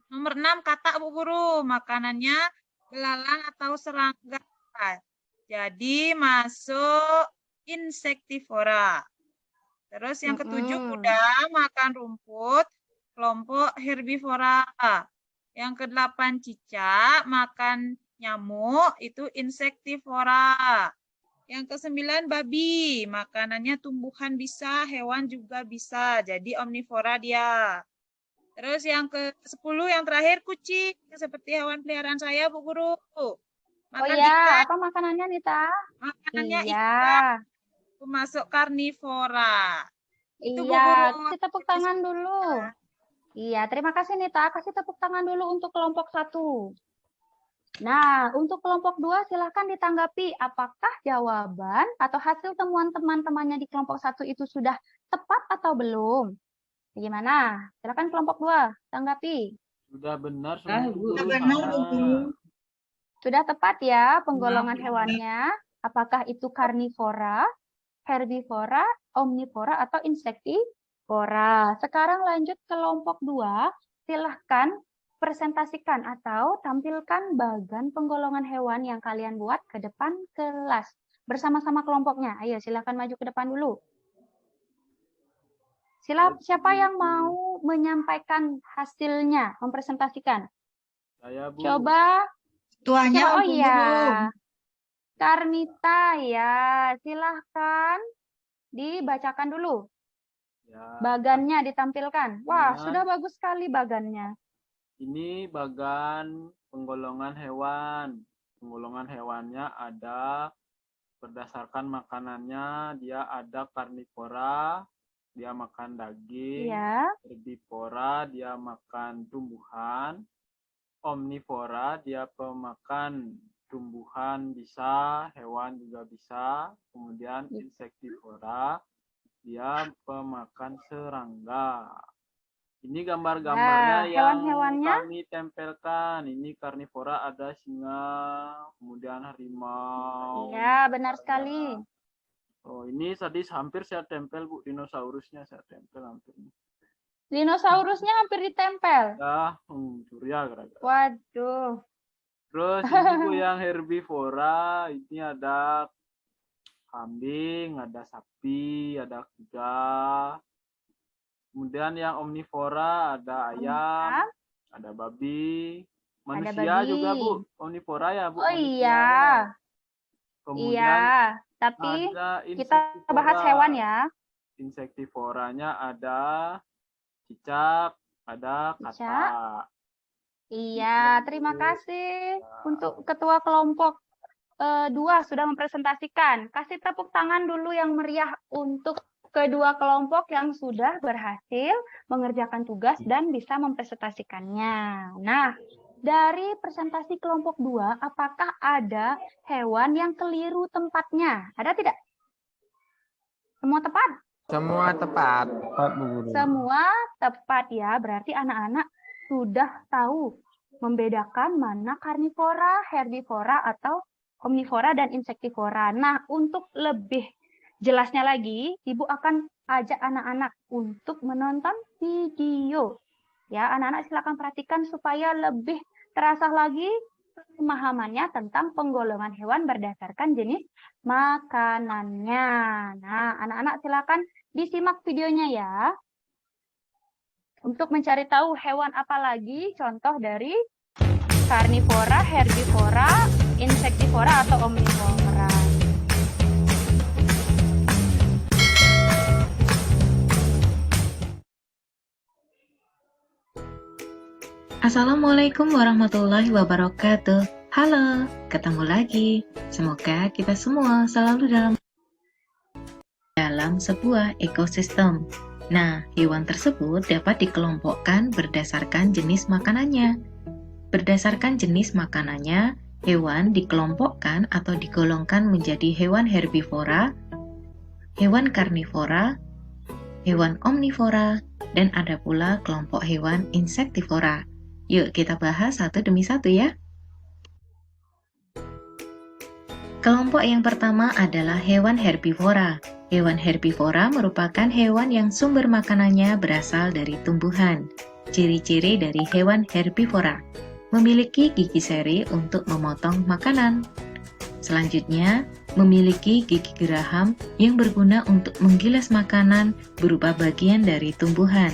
Nomor 6 katak, Bu Guru. Makanannya belalang atau serangga. Jadi masuk insektivora. Terus yang ketujuh kuda makan rumput. Kelompok herbivora. Yang ke-8 cicak makan nyamuk, itu insektivora. Yang ke-9 babi, makanannya tumbuhan bisa, hewan juga bisa, jadi omnivora dia. Terus yang ke-10 yang terakhir kucing, seperti hewan peliharaan saya, Bu Guru. Makan ikan. Apa makanannya, Nita? Makanannya Iya. ikan. Itu masuk karnivora. Itu Bu Iya, Guru. kasih tepuk tangan dulu. Iya, terima kasih Nita. Kasih tepuk tangan dulu untuk kelompok 1. Nah, untuk kelompok 2 silahkan ditanggapi apakah jawaban atau hasil temuan teman-temannya di kelompok 1 itu sudah tepat atau belum? Bagaimana? Silahkan kelompok 2, tanggapi. Sudah benar semua, Bu Sudah Guru. benar, Bu Guru. Sudah tepat ya penggolongan hewannya. Apakah itu karnivora, herbivora, omnivora, atau insektivora? Sekarang lanjut kelompok 2. Silahkan presentasikan atau tampilkan bagan penggolongan hewan yang kalian buat ke depan kelas. Bersama-sama kelompoknya. Ayo silahkan maju ke depan dulu. Siapa yang mau menyampaikan hasilnya, mempresentasikan? Saya, Bu. Coba. Tuanya, Oh iya. Karmita ya, silahkan dibacakan dulu. Ya. Bagannya ditampilkan. Wah, Ya. sudah bagus sekali bagannya. Ini bagan penggolongan hewan. Penggolongan hewannya ada berdasarkan makanannya, dia ada karnivora, dia makan daging, Iya. herbivora, dia makan tumbuhan, omnivora, dia pemakan tumbuhan bisa, hewan juga bisa, kemudian insektivora, dia pemakan serangga. Ini gambar-gambarnya yang hewan-hewannya? kami tempelkan. Ini karnivora ada singa, kemudian harimau. Iya, benar sekali. Oh, ini tadi hampir saya tempel, Bu, dinosaurusnya saya tempel hampir. Dinosaurusnya hampir ditempel. Ya, surya gara-gara. Waduh. Terus ini Bu yang herbivora, ini ada kambing, ada sapi, ada kuda. Kemudian yang omnivora ada ayam, ada babi, manusia babi. juga Bu, omnivora ya Bu. Oh manusia. iya. Kemudian Iya, tapi ada kita bahas insektivora. hewan ya. Insektivoranya ada cicak, ada katak. Iya, terima kasih untuk ketua kelompok 2 sudah mempresentasikan. Kasih tepuk tangan dulu yang meriah untuk kedua kelompok yang sudah berhasil mengerjakan tugas dan bisa mempresentasikannya. Nah, dari presentasi kelompok 2, apakah ada hewan yang keliru tempatnya? Ada tidak? Semua tepat? Semua tepat. Semua tepat ya, berarti anak-anak sudah tahu membedakan mana karnivora, herbivora, atau omnivora dan insektivora. Nah, untuk lebih jelasnya lagi, Ibu akan ajak anak-anak untuk menonton video. Ya, anak-anak silakan perhatikan supaya lebih terasa lagi pemahamannya tentang penggolongan hewan berdasarkan jenis makanannya. Nah, anak-anak silakan disimak videonya ya. Untuk mencari tahu hewan apa lagi contoh dari karnivora, herbivora, insektivora, atau omnivora. Assalamualaikum warahmatullahi wabarakatuh. Halo, ketemu lagi. Semoga kita semua selalu dalam sebuah ekosistem. Nah, hewan tersebut dapat dikelompokkan berdasarkan jenis makanannya. Berdasarkan jenis makanannya, hewan dikelompokkan atau digolongkan menjadi hewan herbivora, hewan karnivora, hewan omnivora, dan ada pula kelompok hewan insektivora. Yuk kita bahas satu demi satu ya. Kelompok yang pertama adalah hewan herbivora. Hewan herbivora merupakan hewan yang sumber makanannya berasal dari tumbuhan. Ciri-ciri dari hewan herbivora: memiliki gigi seri untuk memotong makanan. Selanjutnya, memiliki gigi geraham yang berguna untuk menggilas makanan berupa bagian dari tumbuhan.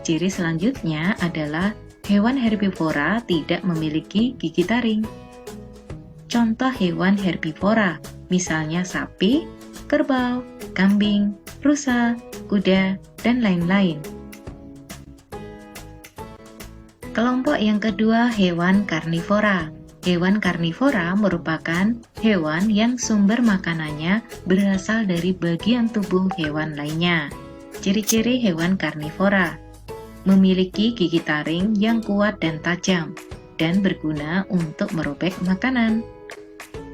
Ciri selanjutnya adalah hewan herbivora tidak memiliki gigi taring. Contoh hewan herbivora, misalnya sapi, kerbau, kambing, rusa, kuda, dan lain-lain. Kelompok yang kedua, hewan karnivora. Hewan karnivora merupakan hewan yang sumber makanannya berasal dari bagian tubuh hewan lainnya. Ciri-ciri hewan karnivora: memiliki gigi taring yang kuat dan tajam, dan berguna untuk merobek makanan.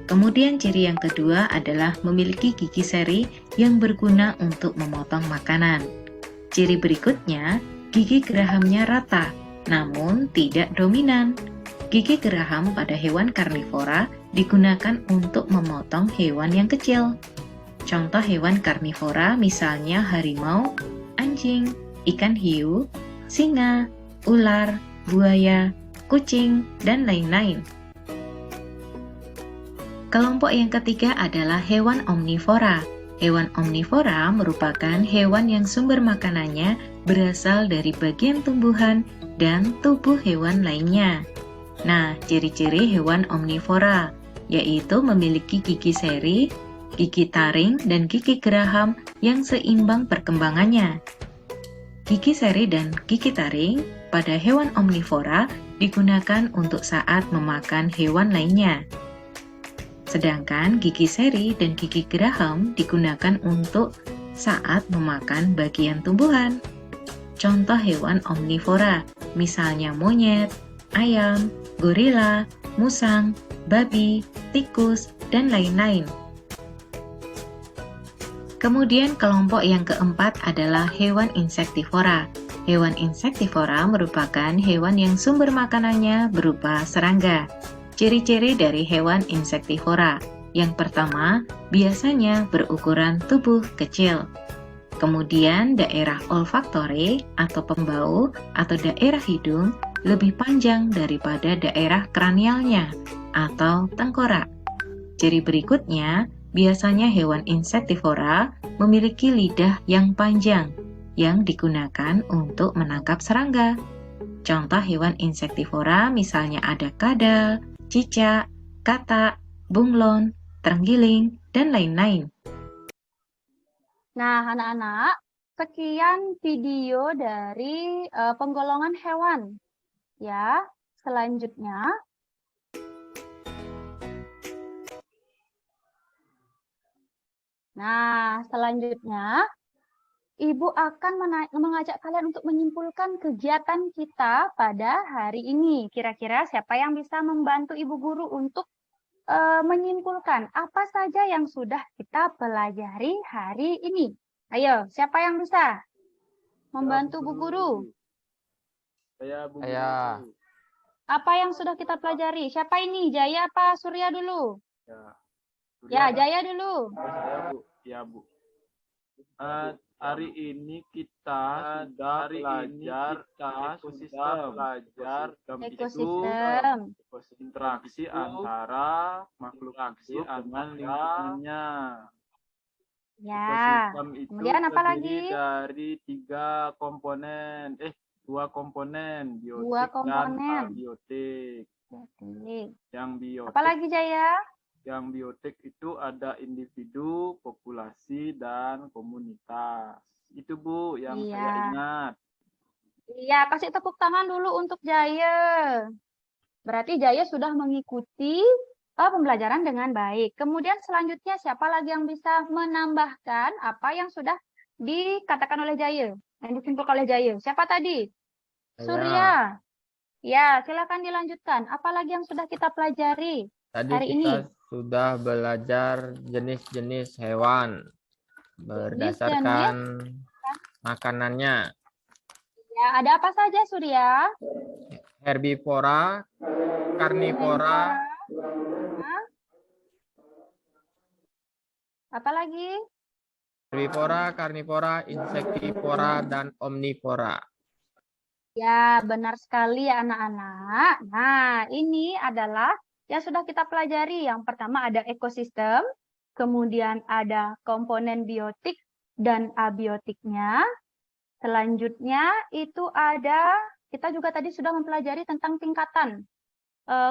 Kemudian ciri yang kedua adalah memiliki gigi seri yang berguna untuk memotong makanan. Ciri berikutnya, gigi gerahamnya rata, namun tidak dominan. Gigi geraham pada hewan karnivora digunakan untuk memotong hewan yang kecil. Contoh hewan karnivora misalnya harimau, anjing, ikan hiu, singa, ular, buaya, kucing, dan lain-lain. Kelompok yang ketiga adalah hewan omnivora. Hewan omnivora merupakan hewan yang sumber makanannya berasal dari bagian tumbuhan dan tubuh hewan lainnya. Nah, ciri-ciri hewan omnivora yaitu memiliki gigi seri, gigi taring, dan gigi geraham yang seimbang perkembangannya. Gigi seri dan gigi taring pada hewan omnivora digunakan untuk saat memakan hewan lainnya. Sedangkan gigi seri dan gigi geraham digunakan untuk saat memakan bagian tumbuhan. Contoh hewan omnivora, misalnya monyet, ayam, gorila, musang, babi, tikus, dan lain-lain. Kemudian kelompok yang keempat adalah hewan insektivora. Hewan insektivora merupakan hewan yang sumber makanannya berupa serangga. Ciri-ciri dari hewan insektivora: yang pertama, biasanya berukuran tubuh kecil. Kemudian daerah olfaktori atau pembau atau daerah hidung lebih panjang daripada daerah kranialnya atau tengkorak. Ciri berikutnya, biasanya hewan insektivora memiliki lidah yang panjang yang digunakan untuk menangkap serangga. Contoh hewan insektivora misalnya ada kadal, cicak, katak, bunglon, terenggiling, dan lain-lain. Nah, anak-anak, sekian video dari penggolongan hewan. Ya, selanjutnya Ibu akan mengajak kalian untuk menyimpulkan kegiatan kita pada hari ini. Kira-kira siapa yang bisa membantu Ibu Guru untuk menyimpulkan apa saja yang sudah kita pelajari hari ini? Ayo, siapa yang bisa membantu Bu Guru? Saya Bu Saya. Guru. Apa yang sudah kita pelajari? Siapa ini? Jaya apa Surya dulu? Ya. Ya, Jaya dulu. Saya Bu. Ya Bu. Hari ini kita sudah belajar ekosistem. Ekosistem. Interaksi antara makhluk hidup dengan lingkungannya. Ya. Ekosistem itu Kemudian apa terdiri lagi? dari dua komponen, biotik Dua dan komponen. abiotik. Oke. Yang Apa lagi Jaya? biotik itu ada individu, populasi, dan komunitas. Itu Bu yang Iya. saya ingat. Iya, kasih tepuk tangan dulu untuk Jaya. Berarti Jaya sudah mengikuti pembelajaran dengan baik. Kemudian selanjutnya siapa lagi yang bisa menambahkan apa yang sudah dikatakan oleh Jaya, yang disimpulkan oleh Jaya? Siapa tadi? Surya. Ya, silakan dilanjutkan. Apa lagi yang sudah kita pelajari Tadi hari ini? kita sudah belajar jenis-jenis hewan berdasarkan makanannya. Ya, ada apa saja Surya? Herbivora, karnivora, Apa lagi? herbivora, karnivora, insektivora, dan omnivora. Ya, benar sekali ya anak-anak. Nah, ini adalah yang sudah kita pelajari. Yang pertama ada ekosistem, kemudian ada komponen biotik dan abiotiknya. Selanjutnya itu ada, kita juga tadi sudah mempelajari tentang tingkatan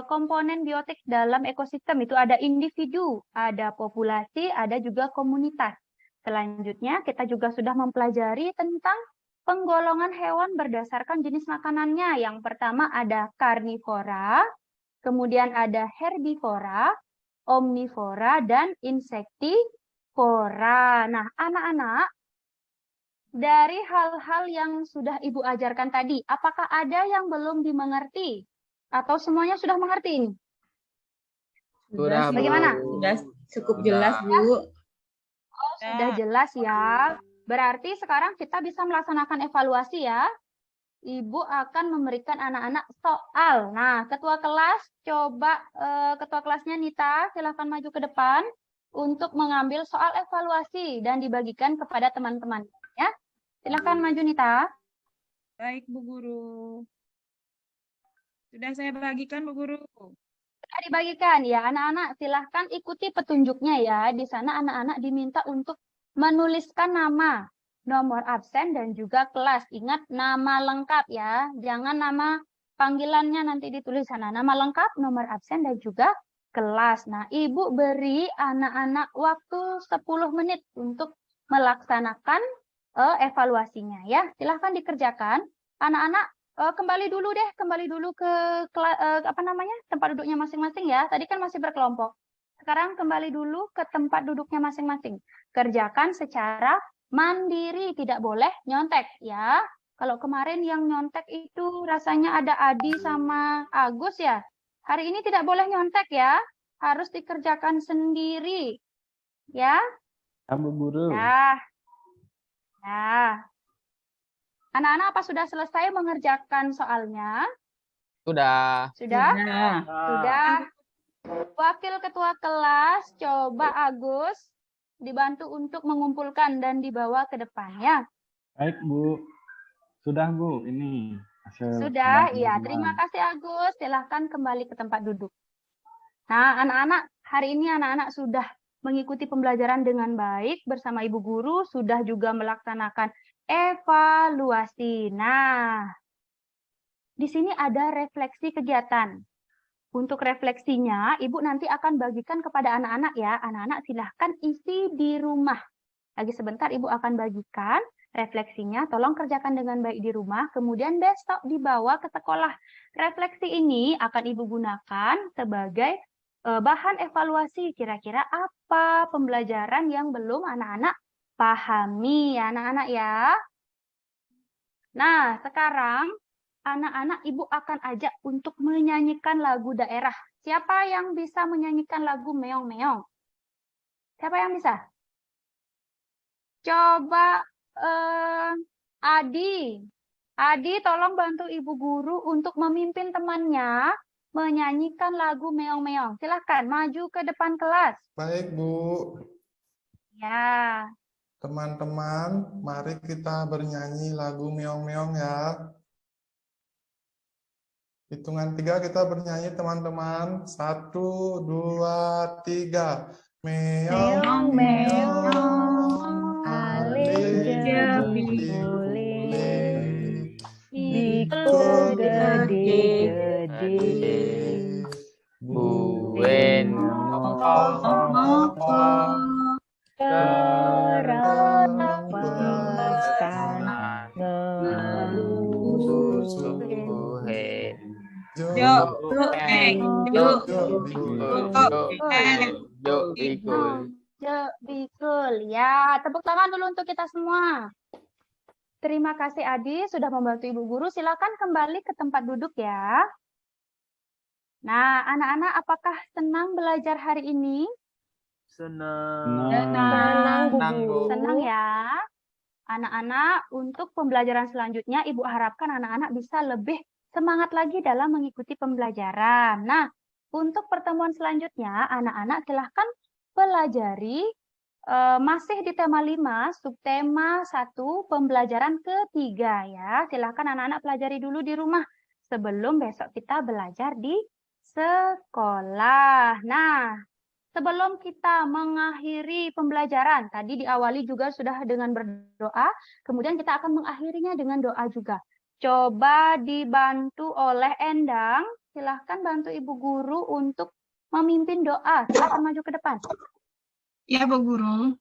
komponen biotik dalam ekosistem. Itu ada individu, ada populasi, ada juga komunitas. Selanjutnya kita juga sudah mempelajari tentang penggolongan hewan berdasarkan jenis makanannya. Yang pertama ada karnivora, kemudian ada herbivora, omnivora, dan insektivora. Nah, anak-anak, dari hal-hal yang sudah Ibu ajarkan tadi, apakah ada yang belum dimengerti? Atau semuanya sudah mengerti ini? Sudah, Bu. Bagaimana? Sudah cukup jelas, Bu. Oh, sudah jelas ya. Berarti sekarang kita bisa melaksanakan evaluasi ya. Ibu akan memberikan anak-anak soal. Nah, ketua kelas, coba ketua kelasnya Nita, silahkan maju ke depan untuk mengambil soal evaluasi dan dibagikan kepada teman-teman. Ya, silahkan maju Nita. Baik, Bu Guru. Sudah saya bagikan, Bu Guru. Sudah dibagikan ya, anak-anak silahkan ikuti petunjuknya ya. Di sana anak-anak diminta untuk menuliskan nama, nomor absen, dan juga kelas. Ingat nama lengkap ya, jangan nama panggilannya nanti ditulis sana. Nama lengkap, nomor absen, dan juga kelas. Nah, Ibu beri anak-anak waktu 10 menit untuk melaksanakan evaluasinya ya. Silahkan dikerjakan. Anak-anak kembali dulu ke tempat duduknya masing-masing ya. Tadi kan masih berkelompok. Sekarang kembali dulu ke tempat duduknya masing-masing. Kerjakan secara mandiri, tidak boleh nyontek ya. Kalau kemarin yang nyontek itu rasanya ada Adi sama Agus ya. Hari ini tidak boleh nyontek ya. Harus dikerjakan sendiri. Ya. Bu Guru. Nah. Anak-anak apa sudah selesai mengerjakan soalnya? Sudah. Sudah? Sudah. Wakil ketua kelas, coba Agus dibantu untuk mengumpulkan dan dibawa ke depannya. Baik, Bu. Sudah, Bu. Ini hasil. Sudah, iya. Terima kasih Agus. Silahkan kembali ke tempat duduk. Nah, anak-anak, hari ini anak-anak sudah mengikuti pembelajaran dengan baik bersama Ibu Guru, sudah juga melaksanakan evaluasi. Nah, di sini ada refleksi kegiatan. Untuk refleksinya, Ibu nanti akan bagikan kepada anak-anak ya. Anak-anak silahkan isi di rumah. Lagi sebentar Ibu akan bagikan refleksinya. Tolong kerjakan dengan baik di rumah. Kemudian besok dibawa ke sekolah. Refleksi ini akan Ibu gunakan sebagai bahan evaluasi. Kira-kira apa pembelajaran yang belum anak-anak pahami ya anak-anak ya. Nah, sekarang anak-anak Ibu akan ajak untuk menyanyikan lagu daerah. Siapa yang bisa menyanyikan lagu meong-meong? Siapa yang bisa? Coba Adi. Adi, tolong bantu Ibu Guru untuk memimpin temannya menyanyikan lagu meong-meong. Silahkan maju ke depan kelas. Baik, Bu. Ya. Teman-teman, mari kita bernyanyi lagu meong-meong ya. Hitungan 3 kita bernyanyi teman-teman. 1, 2, 3. Meong, meong, ale jebule, Biko gede-gede, Buen kerapasan Buhen Bikul. Ya, tepuk tangan dulu untuk kita semua. Terima kasih Adi sudah membantu Ibu Guru. Silakan kembali ke tempat duduk ya. Nah, anak-anak apakah senang belajar hari ini? Senang. Bu. Senang ya. Anak-anak, untuk pembelajaran selanjutnya Ibu harapkan anak-anak bisa lebih semangat lagi dalam mengikuti pembelajaran. Nah, untuk pertemuan selanjutnya, anak-anak silahkan pelajari masih di tema 5, subtema 1, pembelajaran ketiga ya. Silahkan anak-anak pelajari dulu di rumah sebelum besok kita belajar di sekolah. Nah, sebelum kita mengakhiri pembelajaran, tadi diawali juga sudah dengan berdoa, kemudian kita akan mengakhirinya dengan doa juga. Coba dibantu oleh Endang, silahkan bantu Ibu Guru untuk memimpin doa. Silahkan maju ke depan. Ya, Bu Guru.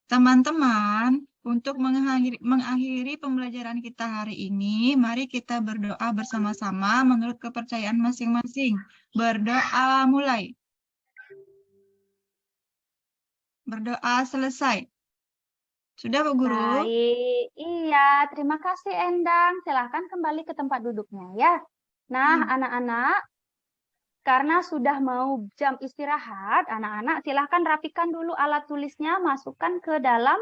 Teman-teman, untuk mengakhiri pembelajaran kita hari ini, mari kita berdoa bersama-sama menurut kepercayaan masing-masing. Berdoa mulai. Berdoa selesai. Sudah, Bu Guru? Baik, iya. Terima kasih, Endang. Silahkan kembali ke tempat duduknya ya. Nah, anak-anak, karena sudah mau jam istirahat, anak-anak silahkan rapikan dulu alat tulisnya, masukkan ke dalam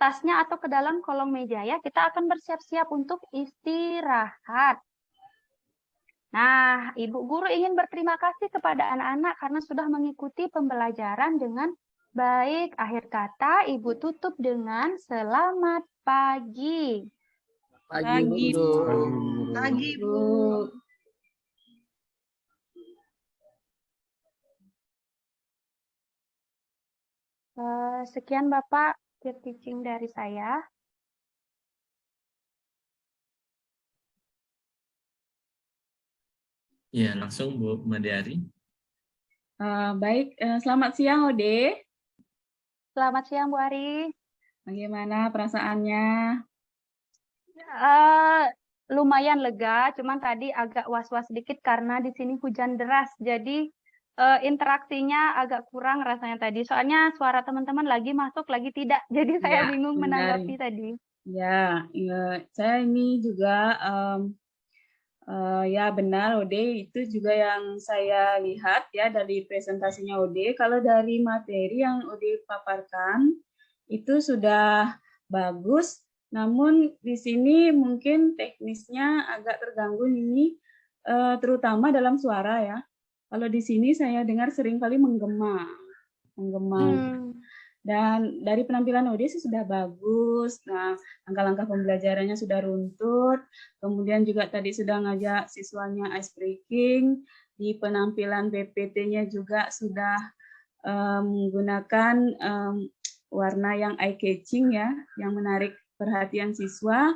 tasnya atau ke dalam kolong meja ya. Kita akan bersiap-siap untuk istirahat. Nah, Ibu Guru ingin berterima kasih kepada anak-anak karena sudah mengikuti pembelajaran dengan baik. Akhir kata, Ibu tutup dengan selamat pagi. Pagi, Bu. Pagi, Bu. Sekian Bapak, peer teaching dari saya. Ya, langsung Bu Madiari. Baik, selamat siang Ode. Selamat siang Bu Ari. Bagaimana perasaannya? Lumayan lega, cuman tadi agak was-was sedikit karena di sini hujan deras. Jadi interaksinya agak kurang rasanya tadi. Soalnya suara teman-teman lagi masuk, lagi tidak. Jadi saya bingung menanggapi tadi. Ya, saya ini juga ya benar Ode, itu juga yang saya lihat ya dari presentasinya Ode. Kalau dari materi yang Ode paparkan itu sudah bagus, namun di sini mungkin teknisnya agak terganggu ini, terutama dalam suara ya. Kalau di sini saya dengar seringkali menggema. Dan dari penampilan Ode sih sudah bagus. Nah, langkah-langkah pembelajarannya sudah runtut. Kemudian juga tadi sudah ngajak siswanya ice breaking. Di penampilan PPT-nya juga sudah menggunakan warna yang eye catching ya, yang menarik perhatian siswa.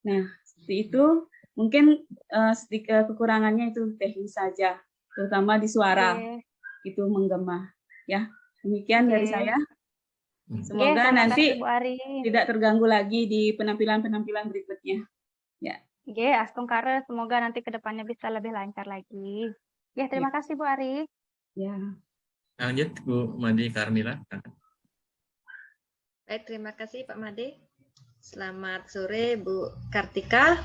Nah, seperti itu. Mungkin sedikit kekurangannya itu teknis saja, terutama di suara. Itu menggema. Ya, demikian dari saya. Semoga nanti tidak terganggu lagi di penampilan-penampilan berikutnya. Ya. Astungkare, semoga nanti ke depannya bisa lebih lancar lagi. Ya, terima kasih Bu Ari. Ya. Lanjut Bu Made Karnila. Baik, terima kasih Pak Made. Selamat sore Bu Kartika.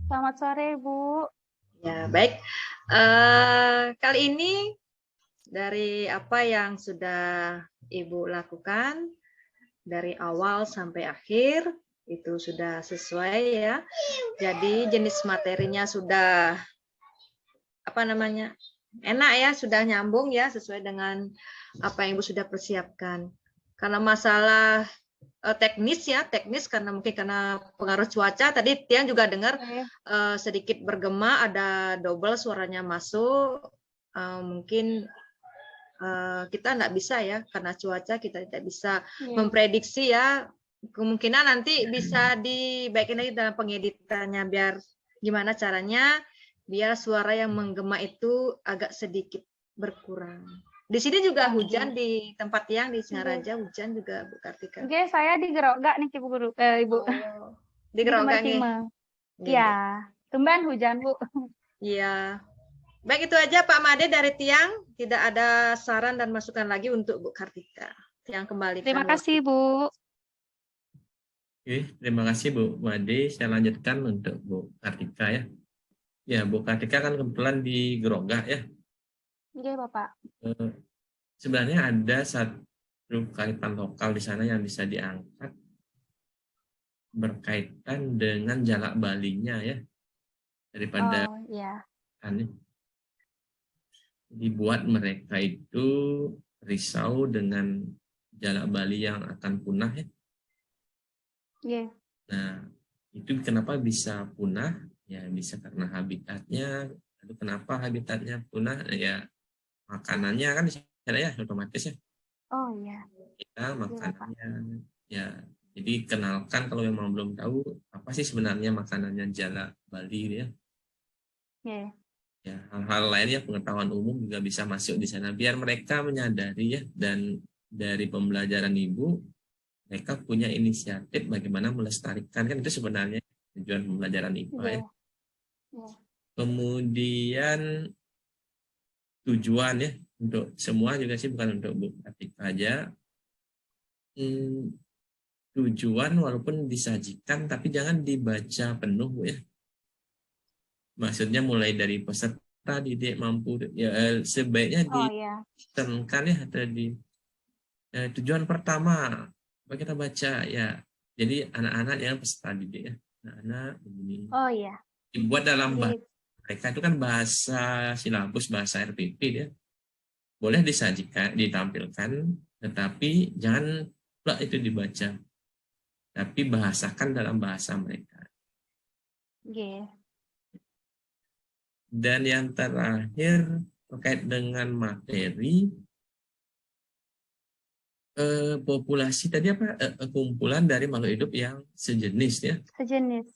Selamat sore Bu. Ya, baik. Kali ini dari apa yang sudah Ibu lakukan dari awal sampai akhir itu sudah sesuai ya. Jadi jenis materinya sudah enak ya, sudah nyambung ya sesuai dengan apa yang Ibu sudah persiapkan. Karena masalah teknis ya, teknis karena mungkin karena pengaruh cuaca. Tadi Tiang juga dengar sedikit bergema, ada double suaranya masuk. Mungkin kita nggak bisa ya, karena cuaca kita tidak bisa memprediksi ya. Kemungkinan nanti bisa dibaikin lagi dalam pengeditannya, biar gimana caranya biar suara yang menggema itu agak sedikit berkurang. Di sini juga hujan di tempat yang di Singaraja hujan juga Bu Kartika. Oke, saya di Gerogak nih Ibu Guru. Ibu. Di Gerogak nih. Iya, tumben hujan Bu. Iya. Baik, itu aja Pak Made dari Tiang. Tidak ada saran dan masukan lagi untuk Bu Kartika. Tiang kembali. Terima kasih Bu. Oke, terima kasih Bu Made. Saya lanjutkan untuk Bu Kartika ya. Ya, Bu Kartika kan kebetulan di Gerogak ya. Iya Bapak. Sebenarnya ada satu kaitan lokal di sana yang bisa diangkat berkaitan dengan Jalak Balinya ya, daripada dibuat mereka itu risau dengan Jalak Bali yang akan punah ya. Nah, itu kenapa bisa punah? Ya bisa karena habitatnya. Lalu kenapa habitatnya punah? Ya makanannya kan di sana ya otomatis ya. Oh iya. Kita makanannya ya. Jadi kenalkan kalau memang belum tahu apa sih sebenarnya makanannya Jalak Bali ya. Ya hal-hal lain ya, pengetahuan umum juga bisa masuk di sana biar mereka menyadari ya, dan dari pembelajaran Ibu mereka punya inisiatif bagaimana melestarikan, kan itu sebenarnya tujuan pembelajaran IPA ya. Kemudian tujuan ya untuk semua juga sih, bukan untuk Bu Kartika aja. Tujuan walaupun disajikan tapi jangan dibaca penuh ya. Maksudnya mulai dari peserta didik mampu ya, sebaiknya ditekankan ya, atau di tujuan pertama kita baca ya. Jadi anak-anak yang peserta didik ya, anak-anak begini. Dibuat dalam bahasa mereka itu kan bahasa silabus, bahasa RPP ya. Boleh disajikan, ditampilkan, tetapi jangan pula itu dibaca. Tapi bahasakan dalam bahasa mereka. Dan yang terakhir terkait dengan materi, populasi tadi apa? Kumpulan dari makhluk hidup yang sejenis ya. Sejenis.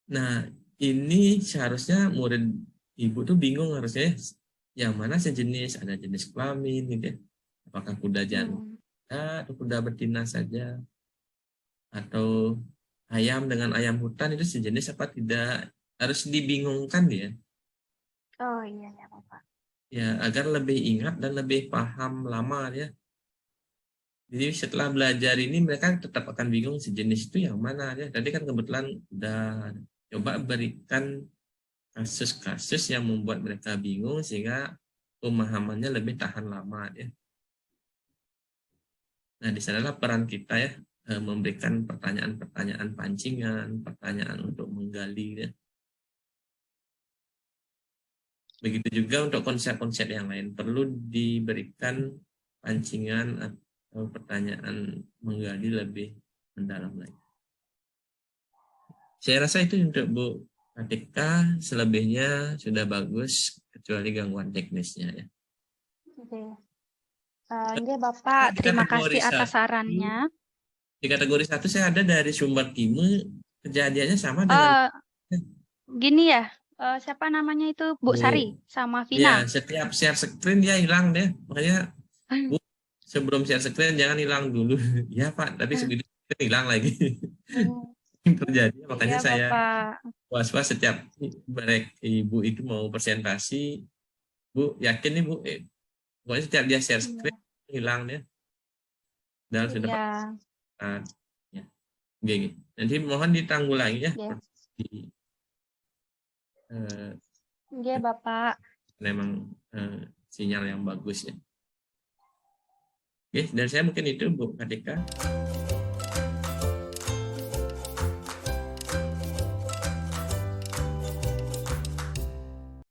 Nah, ini seharusnya murid Ibu tuh bingung harusnya yang mana sejenis, ada jenis kelamin gitu ya. Apakah kuda jantan atau kuda betina saja, atau ayam dengan ayam hutan itu sejenis apa tidak, harus dibingungkan ya. Oh iya ya Bapak. Ya, agar lebih ingat dan lebih paham lama ya. Jadi setelah belajar ini mereka tetap akan bingung sejenis itu yang mana ya. Tadi kan kebetulan udah coba berikan kasus-kasus yang membuat mereka bingung sehingga pemahamannya lebih tahan lama ya. Nah, di sanalah peran kita ya, memberikan pertanyaan-pertanyaan pancingan, pertanyaan untuk menggali ya. Begitu juga untuk konsep-konsep yang lain, perlu diberikan pancingan atau pertanyaan menggali lebih mendalam lagi. Saya rasa itu untuk Bu Kartika, selebihnya sudah bagus kecuali gangguan teknisnya ya. Oke Bapak, terima kasih atas sarannya. Di kategori 1 saya ada dari Sumber Timu, kejadiannya sama dengan gini ya. Siapa namanya itu Bu Sari sama Vina. Ya, setiap share screen dia hilang deh. Makanya Bu, sebelum share screen jangan hilang dulu. Ya Pak, tapi segitu hilang lagi. Terjadi, makanya saya was-was setiap Ibu itu mau presentasi. Bu, yakin nih Bu, pokoknya setiap dia share screen hilang deh. Dan sudah ya. Gini. Nanti mohon ditanggulangi ya. Iya Bapak. Memang sinyal yang bagus ya. Oke, dari saya mungkin itu Bu Kartika.